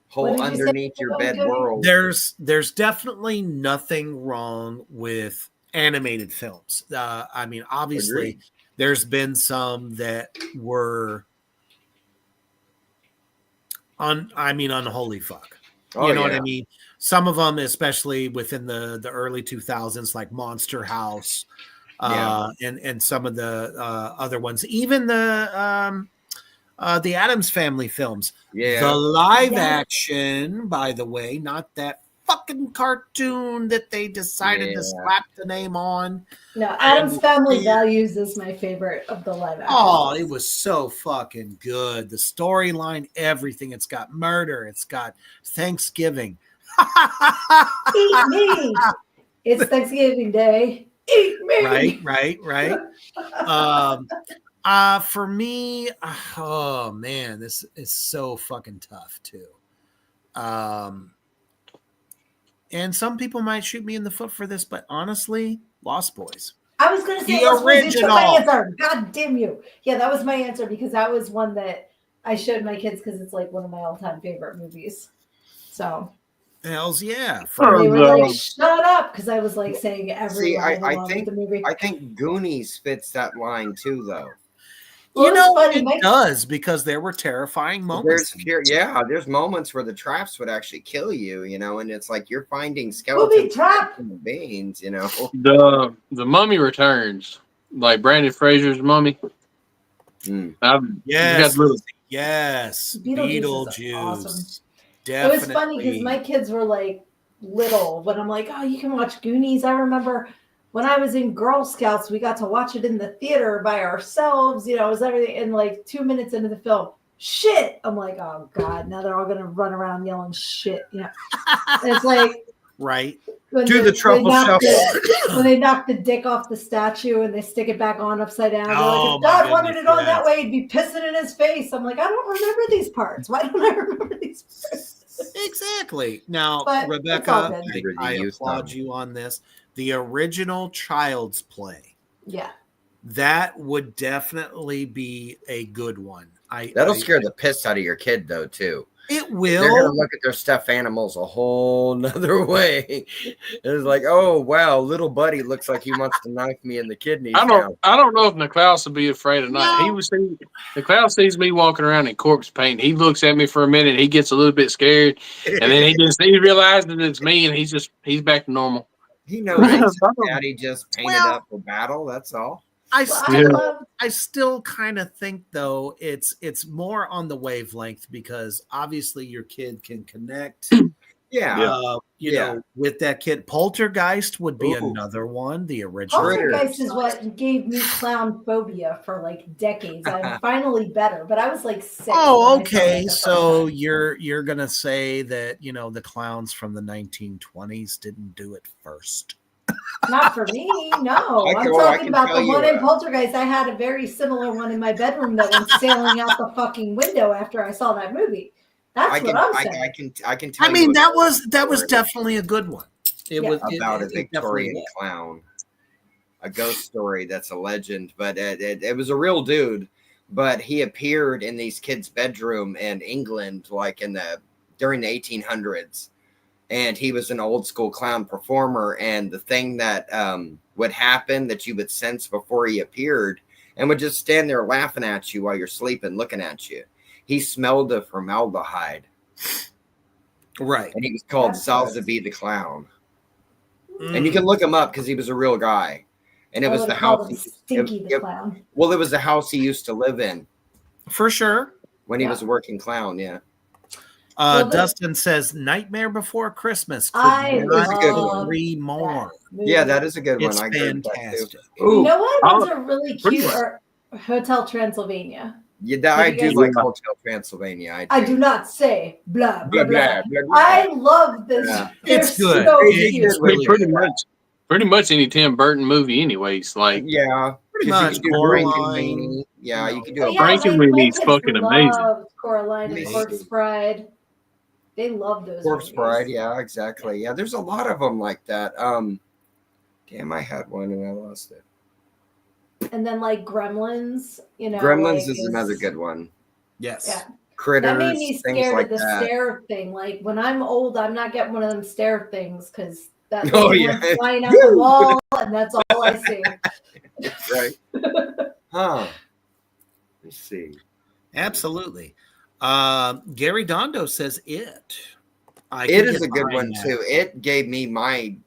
Whole underneath your bed world. There's definitely nothing wrong with animated films. I mean, obviously, Agreed. There's been some that were unholy fuck. You know what I mean? Some of them, especially within the early 2000s, like Monster House, and some of the other ones, even the Addams Family films. Yeah. The live action, by the way, not that fucking cartoon that they decided to slap the name on. No, Addams Family Values is my favorite of the live action. Oh, it was so fucking good. The storyline, everything. It's got murder. It's got Thanksgiving. Eat me. It's Thanksgiving Day. Eat me. Right. For me, oh man, this is so fucking tough too. and some people might shoot me in the foot for this, but honestly, Lost Boys. I was going to say The Lost Boys. You took my original. answer. God damn you. Yeah, that was my answer because that was one that I showed my kids because it's like one of my all-time favorite movies. So Hells yeah. and they were like, shut up, because I was like saying every See, line along with the movie. I think Goonies fits that line too, though. Well, You know, funny. it does, because there were terrifying moments. There's moments where the traps would actually kill you, you know, and it's like you're finding Booby skeletons trap. in the veins, you know. The Mummy Returns, like Brandon Fraser's Mummy. Yes, little, Beetlejuice is awesome. Definitely. It was funny because my kids were like little when I'm like, oh, you can watch Goonies. I remember when I was in Girl Scouts, we got to watch it in the theater by ourselves. You know, it was everything. And like 2 minutes into the film, shit. I'm like, oh God, now they're all going to run around yelling shit. You know, and it's like, right. Do the truffle shuffle. When they knock the dick off the statue and they stick it back on upside down. They're like, if my God wanted goodness, it on yes. that way, he'd be pissing in his face. I'm like, I don't remember these parts. Why don't I remember these parts? Exactly. Now, But it's all Rebecca, good. I applaud you on this. The original Child's Play. Yeah. That would definitely be a good one. That'll scare the piss out of your kid, though, too. It will. They're gonna look at their stuffed animals a whole nother way. It's like, oh wow, little buddy looks like he wants to knife me in the kidneys. I don't know if Nicklaus would be afraid or not. Nicklaus sees me walking around in corpse paint. He looks at me for a minute. He gets a little bit scared, and then he realizes it's me, and he's back to normal. He knows Daddy just painted up for battle. That's all. I still kind of think though it's more on the wavelength, because obviously your kid can connect. You know, with that kid. Poltergeist would be another one. The original Poltergeist is what gave me clown phobia for like decades. I'm finally better, but I was like 6. Oh, okay. So you're gonna say that, you know, the clowns from the 1920s didn't do it first. Not for me, no. I'm talking about the one in Poltergeist. I had a very similar one in my bedroom that went sailing out the fucking window after I saw that movie. That's what I'm saying. I can tell. I mean, that was definitely a good one. It was about a Victorian clown, a ghost story that's a legend, but it was a real dude. But he appeared in these kids' bedroom in England, like during the 1800s. And he was an old school clown performer. And the thing that would happen that you would sense before he appeared and would just stand there laughing at you while you're sleeping, looking at you. He smelled of formaldehyde. Right. And he was called Zalzabi the Clown. And you can look him up because he was a real guy. And it was the house. Stinky the Clown. Well, it was the house he used to live in. For sure. When he was a working clown, yeah. Dustin says Nightmare Before Christmas. I love 3 more. Yeah, that is a good one. It's I fantastic. You know what? Those are really cute. Or Hotel Transylvania. Yeah, I do like Hotel Transylvania. I do not say blah blah blah. Blah, blah, blah. I love this. Yeah. It's good. So It's pretty much any Tim Burton movie, anyways. Like pretty much. Coraline. Yeah, you can do a Frankenweenie's fucking amazing. Coraline and Corpse Bride. They love those. Corpse Bride, yeah, exactly. Yeah, there's a lot of them like that. Damn, I had one and I lost it. And then like Gremlins, you know. Gremlins is another good one. Yes. Yeah. Critters. That made me scared like of the that. stair thing. Like when I'm old, I'm not getting one of them stair things because that flying out the wall, and that's all I see. Right. Huh. Let's see. Absolutely. Gary Dondo says It. It is a good one too. It gave me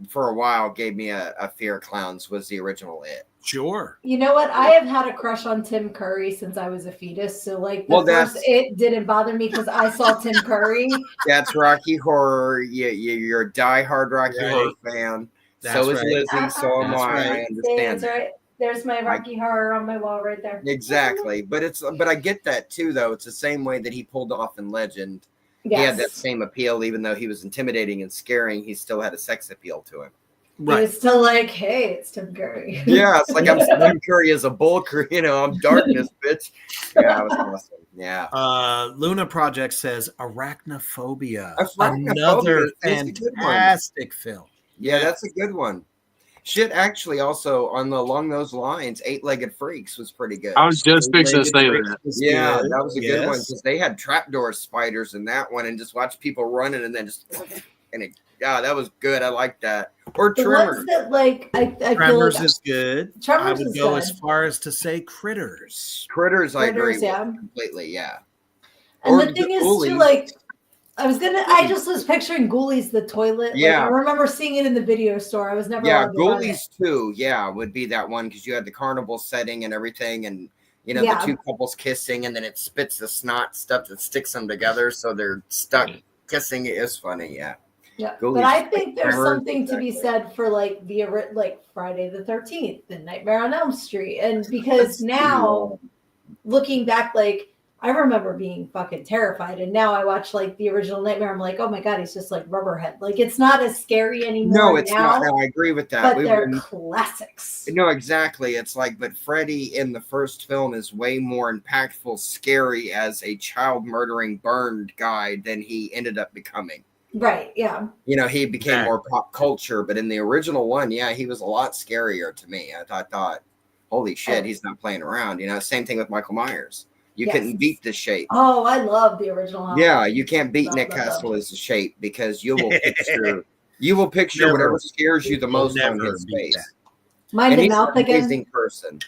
for a while, gave me a fear of clowns. Was the original It. Sure. You know what? I have had a crush on Tim Curry since I was a fetus. So like the first It didn't bother me because I saw Tim Curry. That's Rocky Horror. You're a diehard Rocky Horror fan. That's so is Lizzie. So am I. right. I understand. That's right. There's my Rocky Horror on my wall right there. Exactly. But I get that too, though. It's the same way that he pulled off in Legend. He had that same appeal, even though he was intimidating and scaring. He still had a sex appeal to him. Right. It's still like, hey, it's Tim Curry. Yeah, it's like I'm Tim Curry as a bull, I'm darkness, bitch. Yeah, it was awesome. Yeah. Luna Project says Arachnophobia. Arachnophobia Another is a good one. fantastic film. Yeah, that's a good one. Shit, actually, also along those lines, Eight-Legged Freaks was pretty good. I was just fixing to say that. Yeah, that was a good one because they had trapdoor spiders in that one, and just watch people running and then just that was good. I like that. Or The Tremors. ones that like I Tremors feel like is good. Tremors I would is go good. as far as to say Critters. Critters, I agree Critters, yeah. with completely. Yeah. And Or the thing is Ghoulies. too, like I just was picturing Ghoulies the toilet. Yeah. Like, I remember seeing it in the video store. I was never Yeah, allowed to run it. Ghoulies too. Yeah, would be that one because you had the carnival setting and everything, and the Yeah. two couples kissing, and then it spits the snot stuff that sticks them together, so they're stuck kissing. It is funny, yeah. Yeah, Ghoulies but I is think there's Tremors, something to be said for like like Friday the 13th and Nightmare on Elm Street, and because now looking back, like I remember being fucking terrified, and now I watch like the original Nightmare. I'm like, oh my god, he's just like Rubberhead. Like it's not as scary anymore. No, it's now, not. No, I agree with that. But they're classics. No, exactly. It's like, but Freddy in the first film is way more impactful, scary as a child murdering burned guy than he ended up becoming. Right. Yeah. He became more pop culture, but in the original one, yeah, he was a lot scarier to me. I thought, holy shit, he's not playing around. Same thing with Michael Myers. You couldn't beat the shape. Oh, I love the original Halloween. Yeah, you can't beat Nick Castle as a shape because you will picture whatever scares you the most on his face. Mind and the he's mouth an again. amazing person.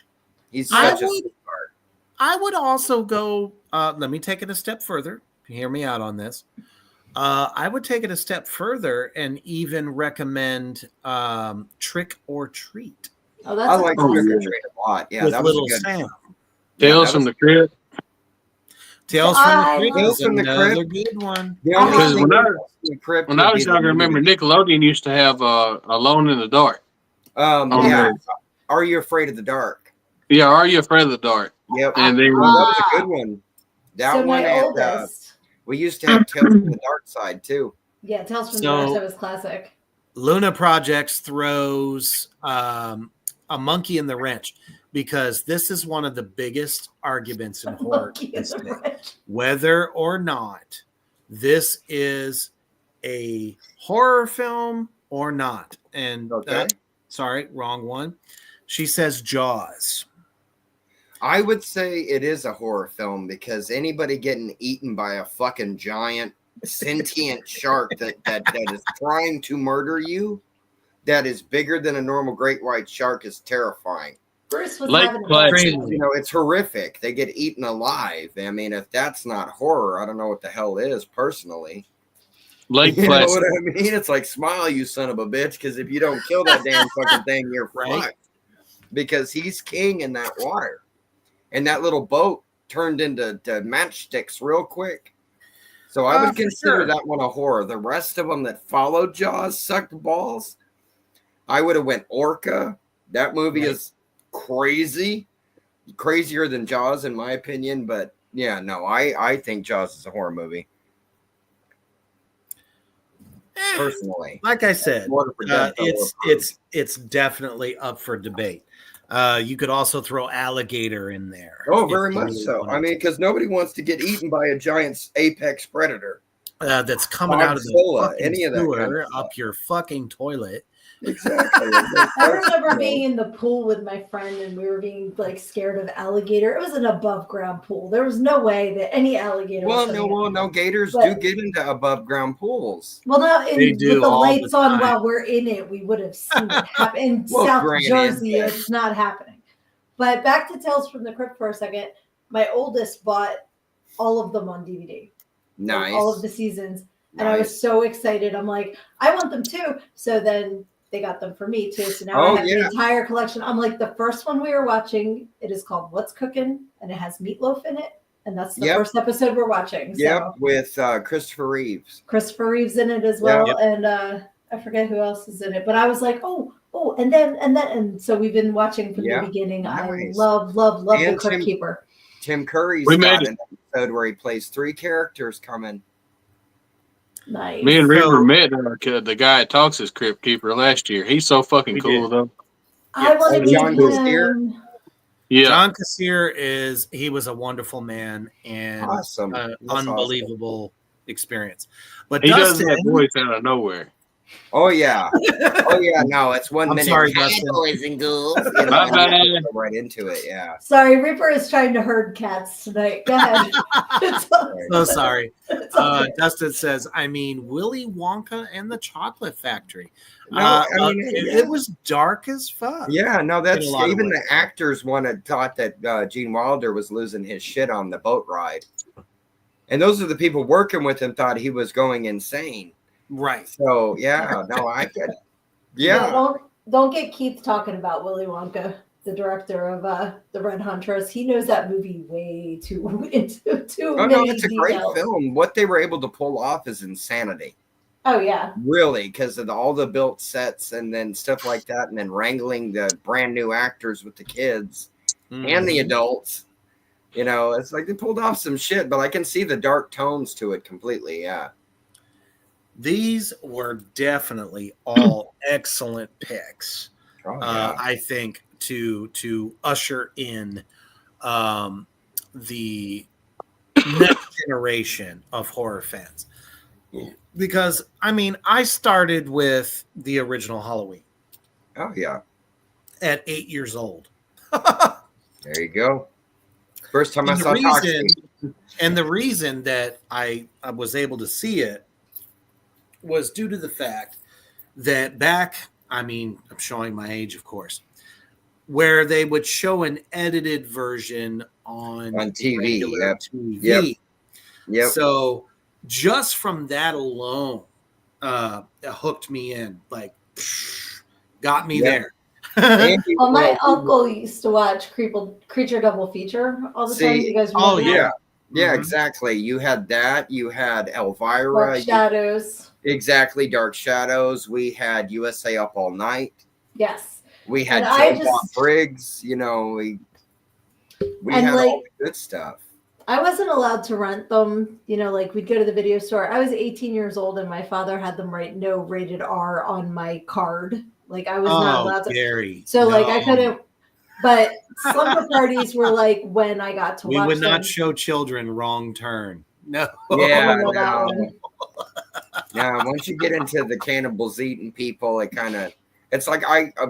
He's such a sweetheart. I would also go. Let me take it a step further. Hear me out on this. I would take it a step further and even recommend Trick or Treat. Oh, that's I like Trick or Treat a lot. Yeah, with that was Little a good Sam. Tales from the Crypt. Tales from the Crypt Tales is from the another Crypt. good one. Because when I was younger, I remember Nickelodeon used to have Alone in the Dark. Yeah. Are You Afraid of the Dark? Yeah, Are You Afraid of the Dark? Yep. And then that was a good one. That So one my and oldest. we used to have Tales from the Dark Side too. Yeah, Tales from the So- Dark Side was classic. Luna Projects throws a monkey in the wrench because this is one of the biggest arguments in horror history. Whether or not this is a horror film or not. And sorry, wrong one. She says Jaws. I would say it is a horror film because anybody getting eaten by a fucking giant sentient shark that is trying to murder you, that is bigger than a normal great white shark, is terrifying. Bruce was Lake having a Placid. It's horrific. They get eaten alive. I mean, if that's not horror, I don't know what the hell is personally. Lake You know Placid. what I mean? It's like, smile, you son of a bitch, because if you don't kill that damn fucking thing, you're fucked. Because he's king in that water. And that little boat turned into matchsticks real quick. So I would consider that one a horror. The rest of them that followed Jaws sucked balls. I would have went Orca. That movie is crazy. Crazier than Jaws, in my opinion. But yeah, no, I think Jaws is a horror movie. Personally. Like I said, it's definitely up for debate. You could also throw Alligator in there. Oh, very much so. I mean, because nobody wants to get eaten by a giant apex predator that's coming out of the Godzilla, fucking any of that sewer kind of up your fucking toilet. Exactly. I remember being in the pool with my friend and we were being like scared of alligator. It was an above ground pool. There was no way that any alligator was no, gators do get into above ground pools. Well, now They do with the all lights the on time. while we're in it, we would have seen it happen. In Well, South granted, Jersey, yeah. it's not happening. But back to Tales from the Crypt for a second. My oldest bought all of them on DVD. Nice. All of the seasons. And I was so excited. I'm like, I want them too. So then they got them for me too. So now I have the entire collection. I'm like, the first one we were watching, it is called What's Cooking? And it has meatloaf in it. And that's the first episode we're watching. So Yep, with Christopher Reeves. Christopher Reeves in it as well. Yep. And I forget who else is in it. But I was like, oh, and so we've been watching from the beginning. Nice. I love the And Crypt Keeper. Tim Curry's We got made an episode where he plays 3 characters coming. Nice. Me and Reaver met the guy at Talks' Crypt Keeper last year. He's so fucking cool, though. I want to meet John Cassier? him. Yeah. John Cassier he was a wonderful man and Awesome. That's unbelievable experience. But He does Dustin, that voice out of nowhere. Oh yeah. Oh yeah. No, it's 1 I'm minute. sorry, Hi, Dustin. boys and ghouls. You know, My and you bad. go right into it. Yeah. Sorry, Reaper is trying to herd cats tonight. Go ahead. So sorry. It's okay. Dustin says, I mean, Willy Wonka and the Chocolate Factory. No, I mean, it was dark as fuck. Yeah, no, that's in a lot of even ways. the actors thought that Gene Wilder was losing his shit on the boat ride. And those are the people working with him thought he was going insane. Right. So yeah, no, I get it. Yeah, Yeah. don't get Keith talking about Willy Wonka, the director of the Red Huntress. He knows that movie way too into too Oh many no, it's a great details. film. What they were able to pull off is insanity. Oh yeah. Really, because of all the built sets and then stuff like that, and then wrangling the brand new actors with the kids and the adults. You know, it's like they pulled off some shit, but I can see the dark tones to it completely. Yeah. These were definitely all excellent picks. Oh, yeah. I think to usher in the next generation of horror fans. Because I mean, I started with the original Halloween. Oh yeah. At 8 years old. There you go. First time I saw the reason that I was able to see it was due to the fact that back, I mean, I'm showing my age, of course, where they would show an edited version on TV. regular TV. Yep. So just from that alone, it hooked me in, like, got me there. Well, my uncle used to watch Creature Double Feature all the time. You guys remember that? Yeah. Yeah, exactly. You had that. You had Elvira. Dark Shadows. Exactly. Dark Shadows. We had USA Up All Night. Yes. We had And Joe Bob Briggs. You know, we had all the good stuff. I wasn't allowed to rent them. You know, like we'd go to the video store. I was 18 years old and my father had them write no rated R on my card. Like I was not allowed to. Gary, so like I couldn't. But slumber parties were like when I got to watch them. We would not show children Wrong Turn. No. Yeah, no. Yeah, once you get into the cannibals eating people, it kind of, it's like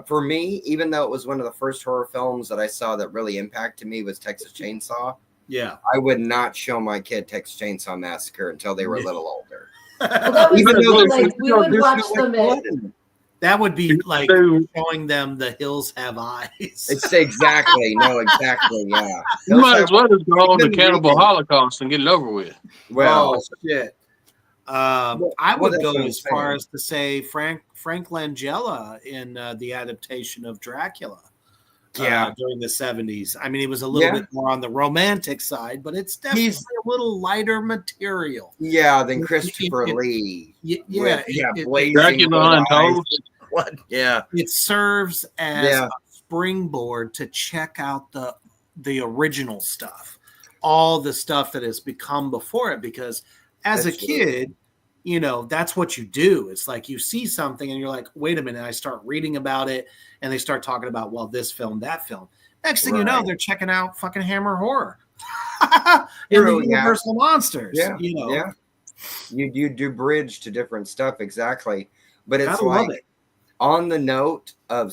for me, even though it was one of the first horror films that I saw that really impacted me was Texas Chainsaw. Yeah. I would not show my kid Texas Chainsaw Massacre until they were a little older. Well, that was Even though like we would watch them. That would be like showing them The Hills Have Eyes. It's exactly. No, exactly. Yeah. You might as well just go on the Cannibal Holocaust and get it over with. Well, shit. I would that's go what I'm as far saying. as to say Frank Langella in the adaptation of Dracula. During the 70s. I mean, he was a little bit more on the romantic side, but it's definitely a little lighter material. Yeah, than Christopher Lee. Blazing Dracula Untold. Yeah. It serves as a springboard to check out the original stuff, all the stuff that has become before it, because as a kid, you know, that's what you do. It's like you see something and you're like, wait a minute. I start reading about it and they start talking about, well, this film, that film. Next thing you know, they're checking out fucking Hammer Horror and the Universal Monsters. Yeah. You know? Yeah. You do bridge to different stuff. Exactly. But it's I love like it. On the note of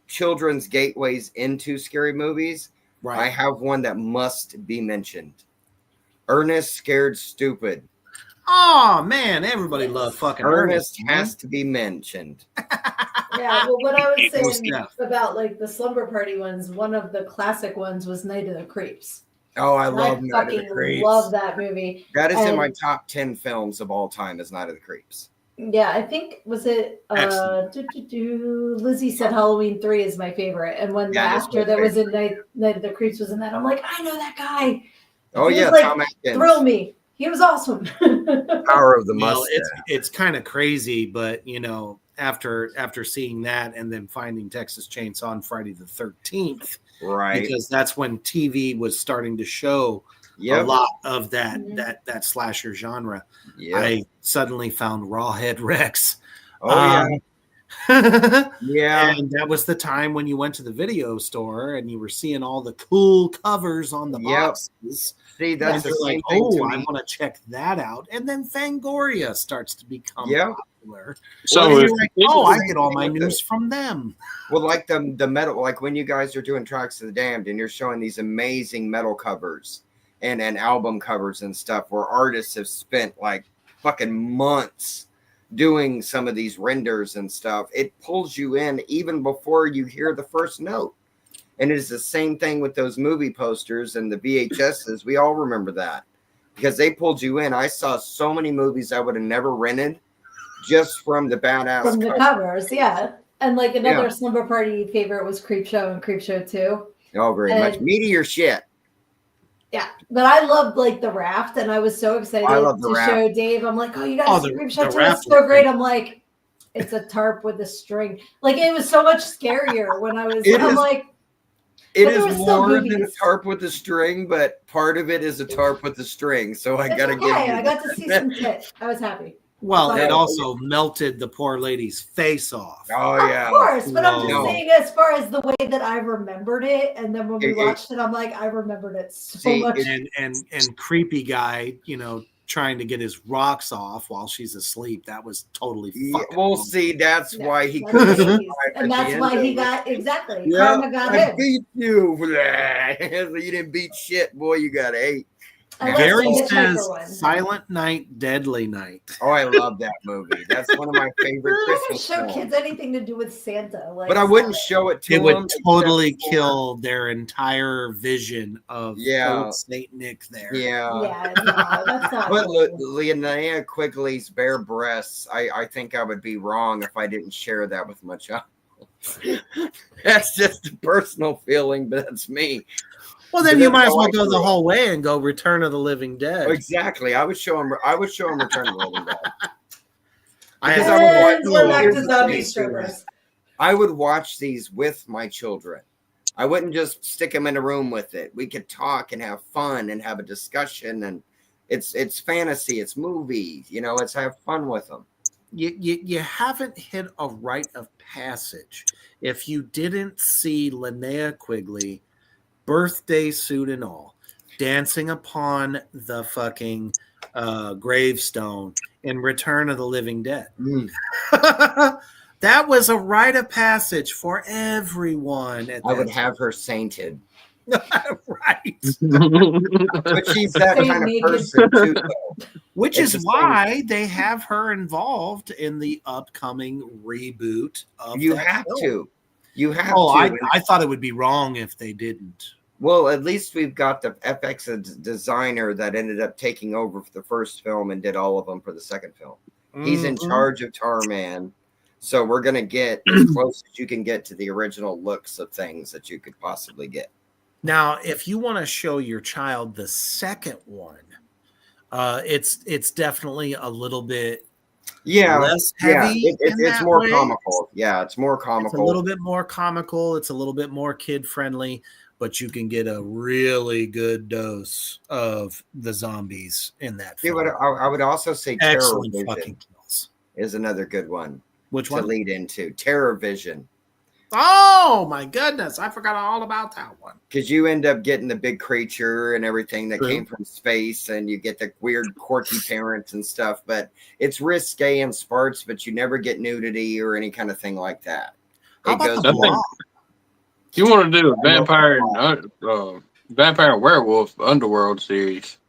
children's gateways into scary movies, I have one that must be mentioned. Ernest Scared Stupid. Oh man, everybody loves fucking Ernest has to be mentioned. Yeah, well, what I was saying about like the slumber party ones, one of the classic ones was Night of the Creeps. Oh, I And love Night of the fucking Creeps. love that movie. That is in And- my top 10 films of all time. Is Night of the Creeps. Yeah, I think was it Lizzie said Halloween 3 is my favorite. And when the actor that was in Night of the Creeps was in that, I'm like, I know that guy. Oh He yeah, was, like, Tom Atkins. thrill me. He was awesome. Power of the Well, Mustache. it's kind of crazy, but you know, after seeing that and then finding Texas Chainsaw on Friday the 13th, right? Because that's when TV was starting to show a lot of that slasher genre. Yeah. I suddenly found Rawhead Rex. Oh yeah. And that was the time when you went to the video store and you were seeing all the cool covers on the boxes. See, that's and the you're like, same thing to I me. want to check that out. And then Fangoria starts to become popular. So And if- you're like, I get all my news from them. Well, like the metal, like when you guys are doing Tracks of the Damned and you're showing these amazing metal covers and album covers and stuff where artists have spent like fucking months doing some of these renders and stuff, it pulls you in even before you hear the first note. And it is the same thing with those movie posters and the VHSs. We all remember that because they pulled you in. I saw so many movies I would have never rented just from the badass From the covers, yeah. And like another Slumber Party favorite was Creepshow and Creepshow 2. Oh, very much. Meteor shit. Yeah, but I loved like the raft, and I was so excited to show Dave. I'm like, oh, you guys, Creepshow 2 is so great. I'm like, it's a tarp with a string. Like it was so much scarier when I was. I'm like, it is more than a tarp with a string, but part of it is a tarp with a string. So I gotta give you. I got to see some tit. I was happy. Well, it also melted the poor lady's face off. Oh yeah, of course. But I'm just saying, as far as the way that I remembered it, and then when we watched it, I'm like, I remembered it so much. And creepy guy, trying to get his rocks off while she's asleep. That was totally fucking. Well, see, that's why he couldn't. And that's why he got karma got him. I beat you. You didn't beat shit, boy. You got 8. Gary says Silent Night, Deadly Night. Oh, I love that movie. That's one of my favorite I wouldn't Christmas show films. kids anything to do with Santa. Like, But I wouldn't show it to It them. would totally kill their entire vision of old Saint Nick there. Yeah, no, that's not. But Linnea Quigley's bare breasts, I think I would be wrong if I didn't share that with my child. That's just a personal feeling, but that's me. Well, then you might as well go the whole way and go Return of the Living Dead. Exactly. I would show him Return of the Living Dead. We're back to zombie strippers. I would watch these with my children. I wouldn't just stick them in a room with it. We could talk and have fun and have a discussion, and it's fantasy, it's movies. Let's have fun with them. You haven't hit a rite of passage if you didn't see Linnea Quigley, birthday suit and all, dancing upon the fucking gravestone in Return of the Living Dead. That was a rite of passage for everyone. I would have her sainted. Right. But she's that kind of person too, though. Which is why they have her involved in the upcoming reboot of You that have film. to. You have to. I thought it would be wrong if they didn't. Well, at least we've got the FX designer that ended up taking over for the first film and did all of them for the second film. He's in charge of Tarman. So we're going to get as close as you can get to the original looks of things that you could possibly get. Now, if you want to show your child the second one, it's definitely a little bit less heavy. It's more comical. Yeah, it's more comical. It's a little bit more comical. It's a little bit more kid friendly, but you can get a really good dose of the zombies in that film. Yeah, but I would also say Terror Excellent Vision fucking kills. is another good one. Which to one? lead into Terror Vision. Oh my goodness, I forgot all about that one. Because you end up getting the big creature and everything that came from space, and you get the weird, quirky parents and stuff. But it's risque and sparse, but you never get nudity or any kind of thing like that. How about the Blob? You want to do a vampire and werewolf Underworld series?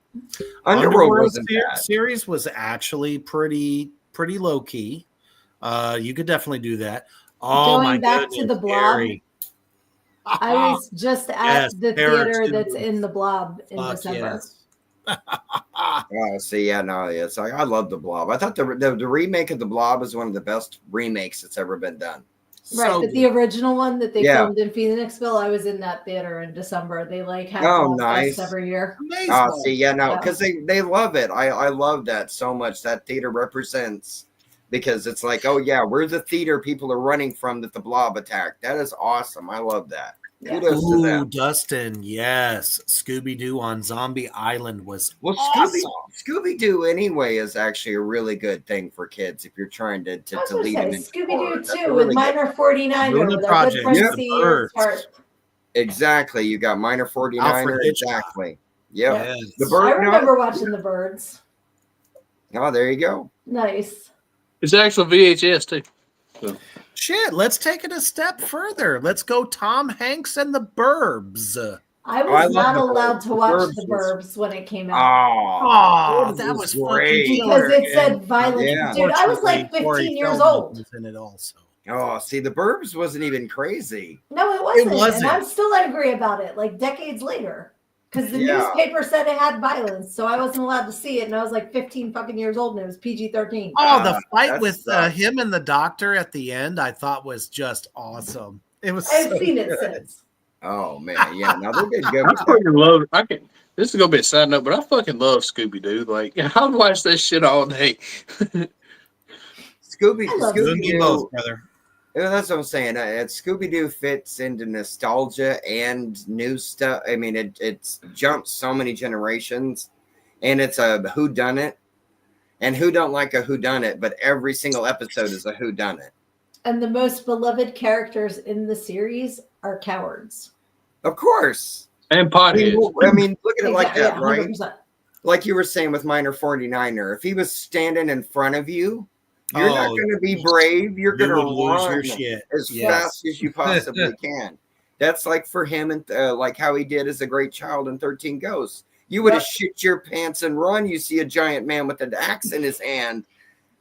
Underworld series was actually pretty low key. You could definitely do that. Oh, Going back to the Blob, I was just at the theater that's in the Blob in December. Oh, see, I love the Blob. I thought the remake of the Blob is one of the best remakes that's ever been done. Right, but the original one that they filmed in Phoenixville, I was in that theater in December. They have nice every year. Because they love it. I love that so much. That theater represents. Because it's like, oh yeah, we're the theater people are running from that the Blob attacked. That is awesome. I love that. Kudos to them. Dustin, yes. Scooby-Doo on Zombie Island was Well, awesome. Scooby-Doo anyway is actually a really good thing for kids if you're trying to lead them into horror. Scooby-Doo 2 with Minor 49er with our good friend C. Tarp. Exactly. You got Minor 49er. Exactly. Yep. Yes. The Bird. I remember watching The Birds. Oh, there you go. Nice. It's actual VHS too. So. Shit, let's take it a step further. Let's go Tom Hanks and the Burbs. I was not allowed to watch The Burbs when it came out. Oh, that was great. Because it said violent. Dude, I was like 15 years old. Was in it also. Oh, see, The Burbs wasn't even crazy. No, it wasn't. And I'm still angry about it, like decades later. Because the newspaper said it had violence, so I wasn't allowed to see it, and I was like 15 fucking years old, and it was PG-13. Oh, the fight with him and the doctor at the end, I thought was just awesome. It was. I've seen it since. Oh man, yeah. Now they did good. I fucking love. This is gonna be a side note, but I fucking love Scooby Doo. Like I'd watch that shit all day. Scooby-Doo, brother. That's what I'm saying. Scooby-Doo fits into nostalgia and new stuff. I mean, it's jumped so many generations, and it's a whodunit. And who don't like a whodunit? But every single episode is a whodunit. And the most beloved characters in the series are cowards. Of course. And potheads. I mean, look at it like that, right? 100%. Like you were saying with Minor 49er. If he was standing in front of you, you're not going to be brave. You're going to lose your run shit as fast as you possibly can. That's like for him and like how he did as a great child in 13 Ghosts. You would have shit your pants and run. You see a giant man with an axe in his hand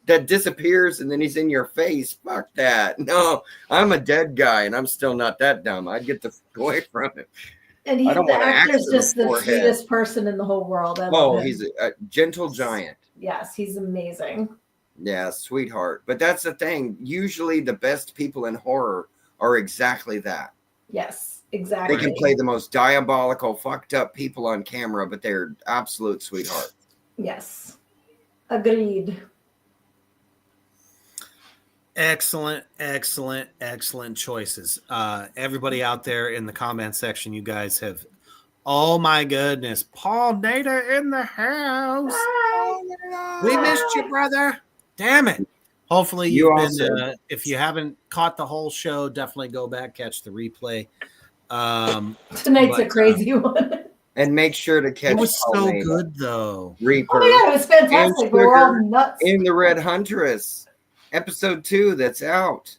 that disappears and then he's in your face. Fuck that. No, I'm a dead guy and I'm still not that dumb. I'd get the fuck away from him. And the actor's just the sweetest person in the whole world. I love him. He's a gentle giant. Yes, he's amazing. Yeah, sweetheart. But that's the thing. Usually the best people in horror are exactly that. Yes, exactly. They can play the most diabolical, fucked up people on camera, but they're absolute sweethearts. Yes. Agreed. Excellent choices. Everybody out there in the comment section, you guys have, oh my goodness, Paul Nader in the house. Hi. We missed you, brother. Damn it. Hopefully you've been, if you haven't caught the whole show, definitely go back, catch the replay. Tonight's a crazy one. And make sure to catch it was Paul so Nader. Good though. Reaper. Oh my god, it was fantastic. We were all nuts. In the Red Huntress, episode 2 that's out.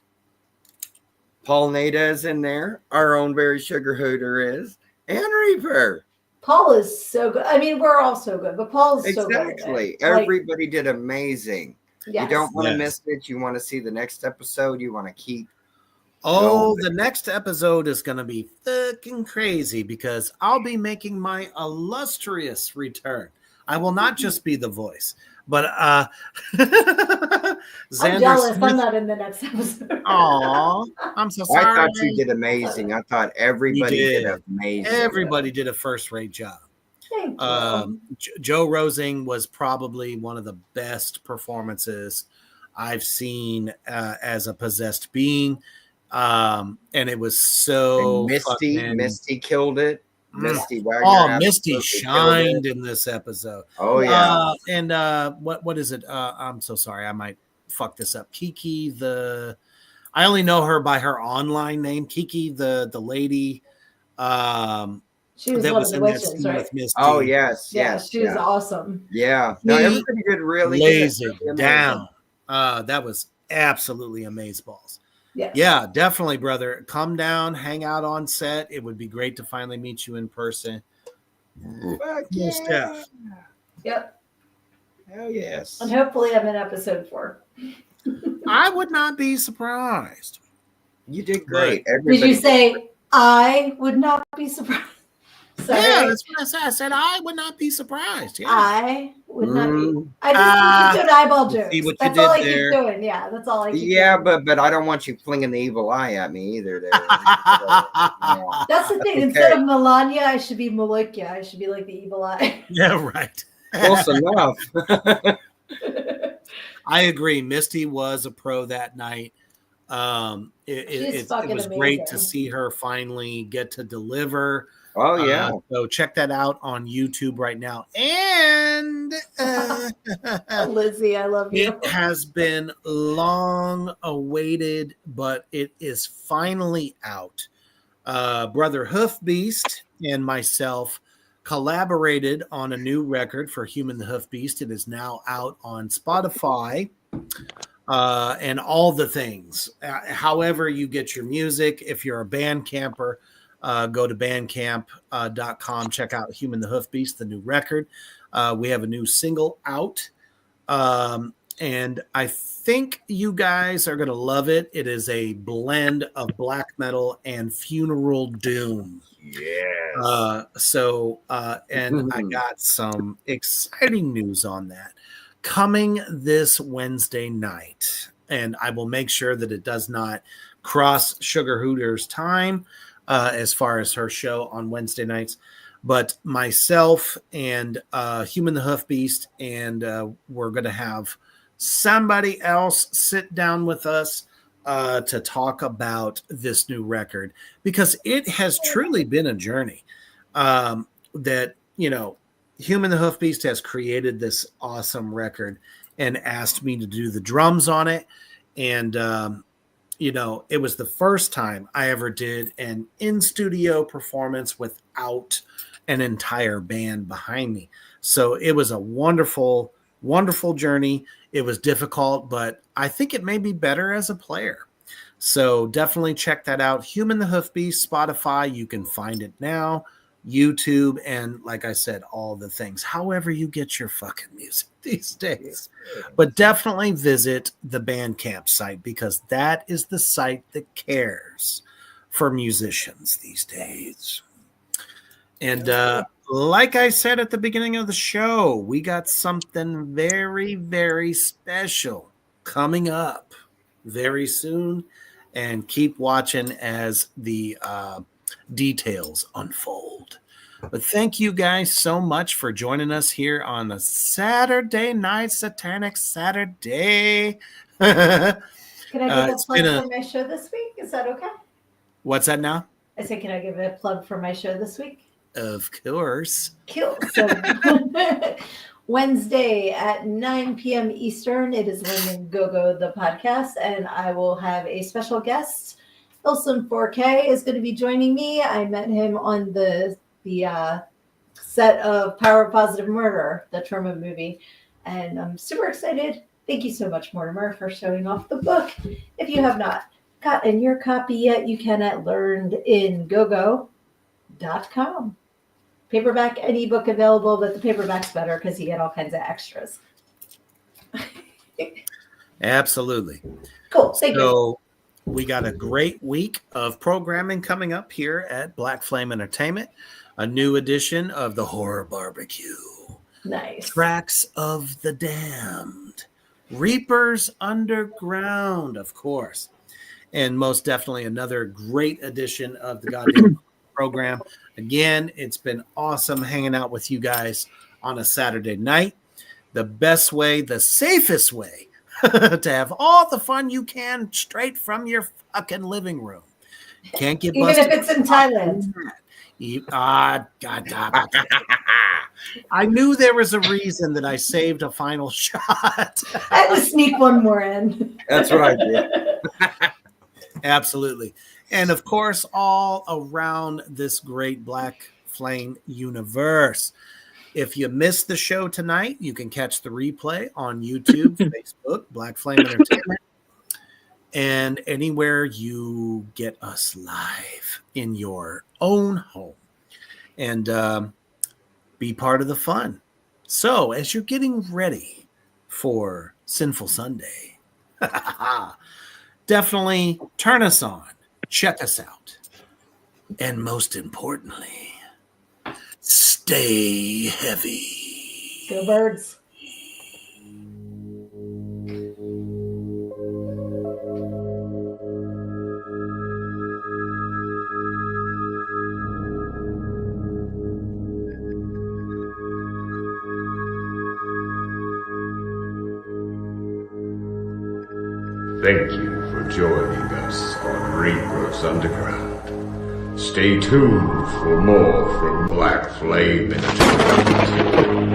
Paul Nader is in there. Our own very sugar hooter is. And Reaper. Paul is so good. I mean, we're all so good, but Paul is so good. Exactly. Everybody did amazing. Yes. You don't want to miss it. You want to see the next episode. You want to keep. Oh, the next episode is going to be fucking crazy because I'll be making my illustrious return. I will not just be the voice, but I'm jealous. I'm not in the next episode. Aw, I'm so sorry. I thought you did amazing. I thought everybody did amazing. Everybody did a first-rate job. Thank you. Joe Rosing was probably one of the best performances I've seen as a possessed being. And it was so and Misty killed it. Misty Wagner. Oh, Misty shined in this episode. Oh yeah. And what is it? I'm so sorry. I might fuck this up. Kiki I only know her by her online name. Kiki the lady. She was one of the witches, right? With Misty. Oh yes, yeah, yes. she was awesome. Yeah. No, everybody did really lazy good. Down. That was absolutely amazeballs. Yes. Yeah, definitely, brother. Come down, hang out on set. It would be great to finally meet you in person. Fuck yeah. Steph. Yep. Hell yes. And hopefully I'm in episode 4. I would not be surprised. You did great. Did you say I would not be surprised? Sorry. Yeah, that's what I said. I said I would not be surprised. Yeah. I would not be. I just keep doing eyeball jokes. See what that's you all I did there. keep doing. Yeah, that's all I keep doing. But I don't want you flinging the evil eye at me either. There. That's the thing. Okay. Instead of Melania, I should be Malikia. I should be like the evil eye. Yeah, right. Close enough. I agree. Misty was a pro that night. She's it fucking was great to amazing. see her finally get to deliver. Oh yeah. So check that out on YouTube right now. And Lizzie, I love you. it has been long awaited, but it is finally out. Brother Hoofbeast and myself collaborated on a new record for Human the Hoofbeast. It is now out on Spotify and all the things. However, you get your music. If you're a band camper, go to bandcamp.com. Check out Human the Hoofbeast, the new record. We have a new single out. And I think you guys are going to love it. It is a blend of black metal and funeral doom. Yes. And I got some exciting news on that coming this Wednesday night. And I will make sure that it does not cross Sugar Hooter's time as far as her show on Wednesday nights. But myself and Human the Hoofbeast, and we're going to have somebody else sit down with us to talk about this new record, because it has truly been a journey that, you know, Human the Hoofbeast has created this awesome record and asked me to do the drums on it. And, you know, it was the first time I ever did an in-studio performance without an entire band behind me. So it was a wonderful, wonderful journey. It was difficult, but I think it may be better as a player. So definitely check that out. Human the Hoofbeast, Spotify, you can find it now. YouTube, and like I said, all the things, however you get your fucking music these days. But definitely visit the Bandcamp site, because that is the site that cares for musicians these days. And like I said at the beginning of the show, we got something very, very special coming up very soon. And keep watching as the details unfold. But thank you guys so much for joining us here on a Saturday night, Satanic Saturday. Can I give a plug for my show this week? Is that okay? What's that now? I said, can I give a plug for my show this week? Of course. Cool. So Wednesday at 9 p.m. Eastern, it is Lyndon Go-Go, the podcast, and I will have a special guest. Ilson 4K is going to be joining me. I met him on the set of Power of Positive Murder, the Trauma movie, and I'm super excited. Thank you so much, Mortimer, for showing off the book. If you have not gotten your copy yet, you can at learnedingogo.com. Paperback and ebook available, but the paperback's better because you get all kinds of extras. Absolutely. Cool. Thank you. We got a great week of programming coming up here at Black Flame Entertainment. A new edition of the Horror Barbecue. Nice. Tracks of the Damned. Reapers Underground, of course. And most definitely another great edition of the goddamn program. Again, it's been awesome hanging out with you guys on a Saturday night. The best way, the safest way to have all the fun you can straight from your fucking living room. Can't get even busted. if it's in Thailand. I knew there was a reason that I saved a final shot. I had to sneak one more in. That's what I did. Absolutely. And of course, all around this great Black Flame universe. If you missed the show tonight, you can catch the replay on YouTube, Facebook, Black Flame Entertainment, and anywhere you get us live in your own home. And be part of the fun. So, as you're getting ready for Sinful Sunday, definitely turn us on, check us out, and most importantly, stay heavy. Go Birds. Thank you for joining us on Rebirth Underground. Stay tuned for more from Black Flame Entertainment.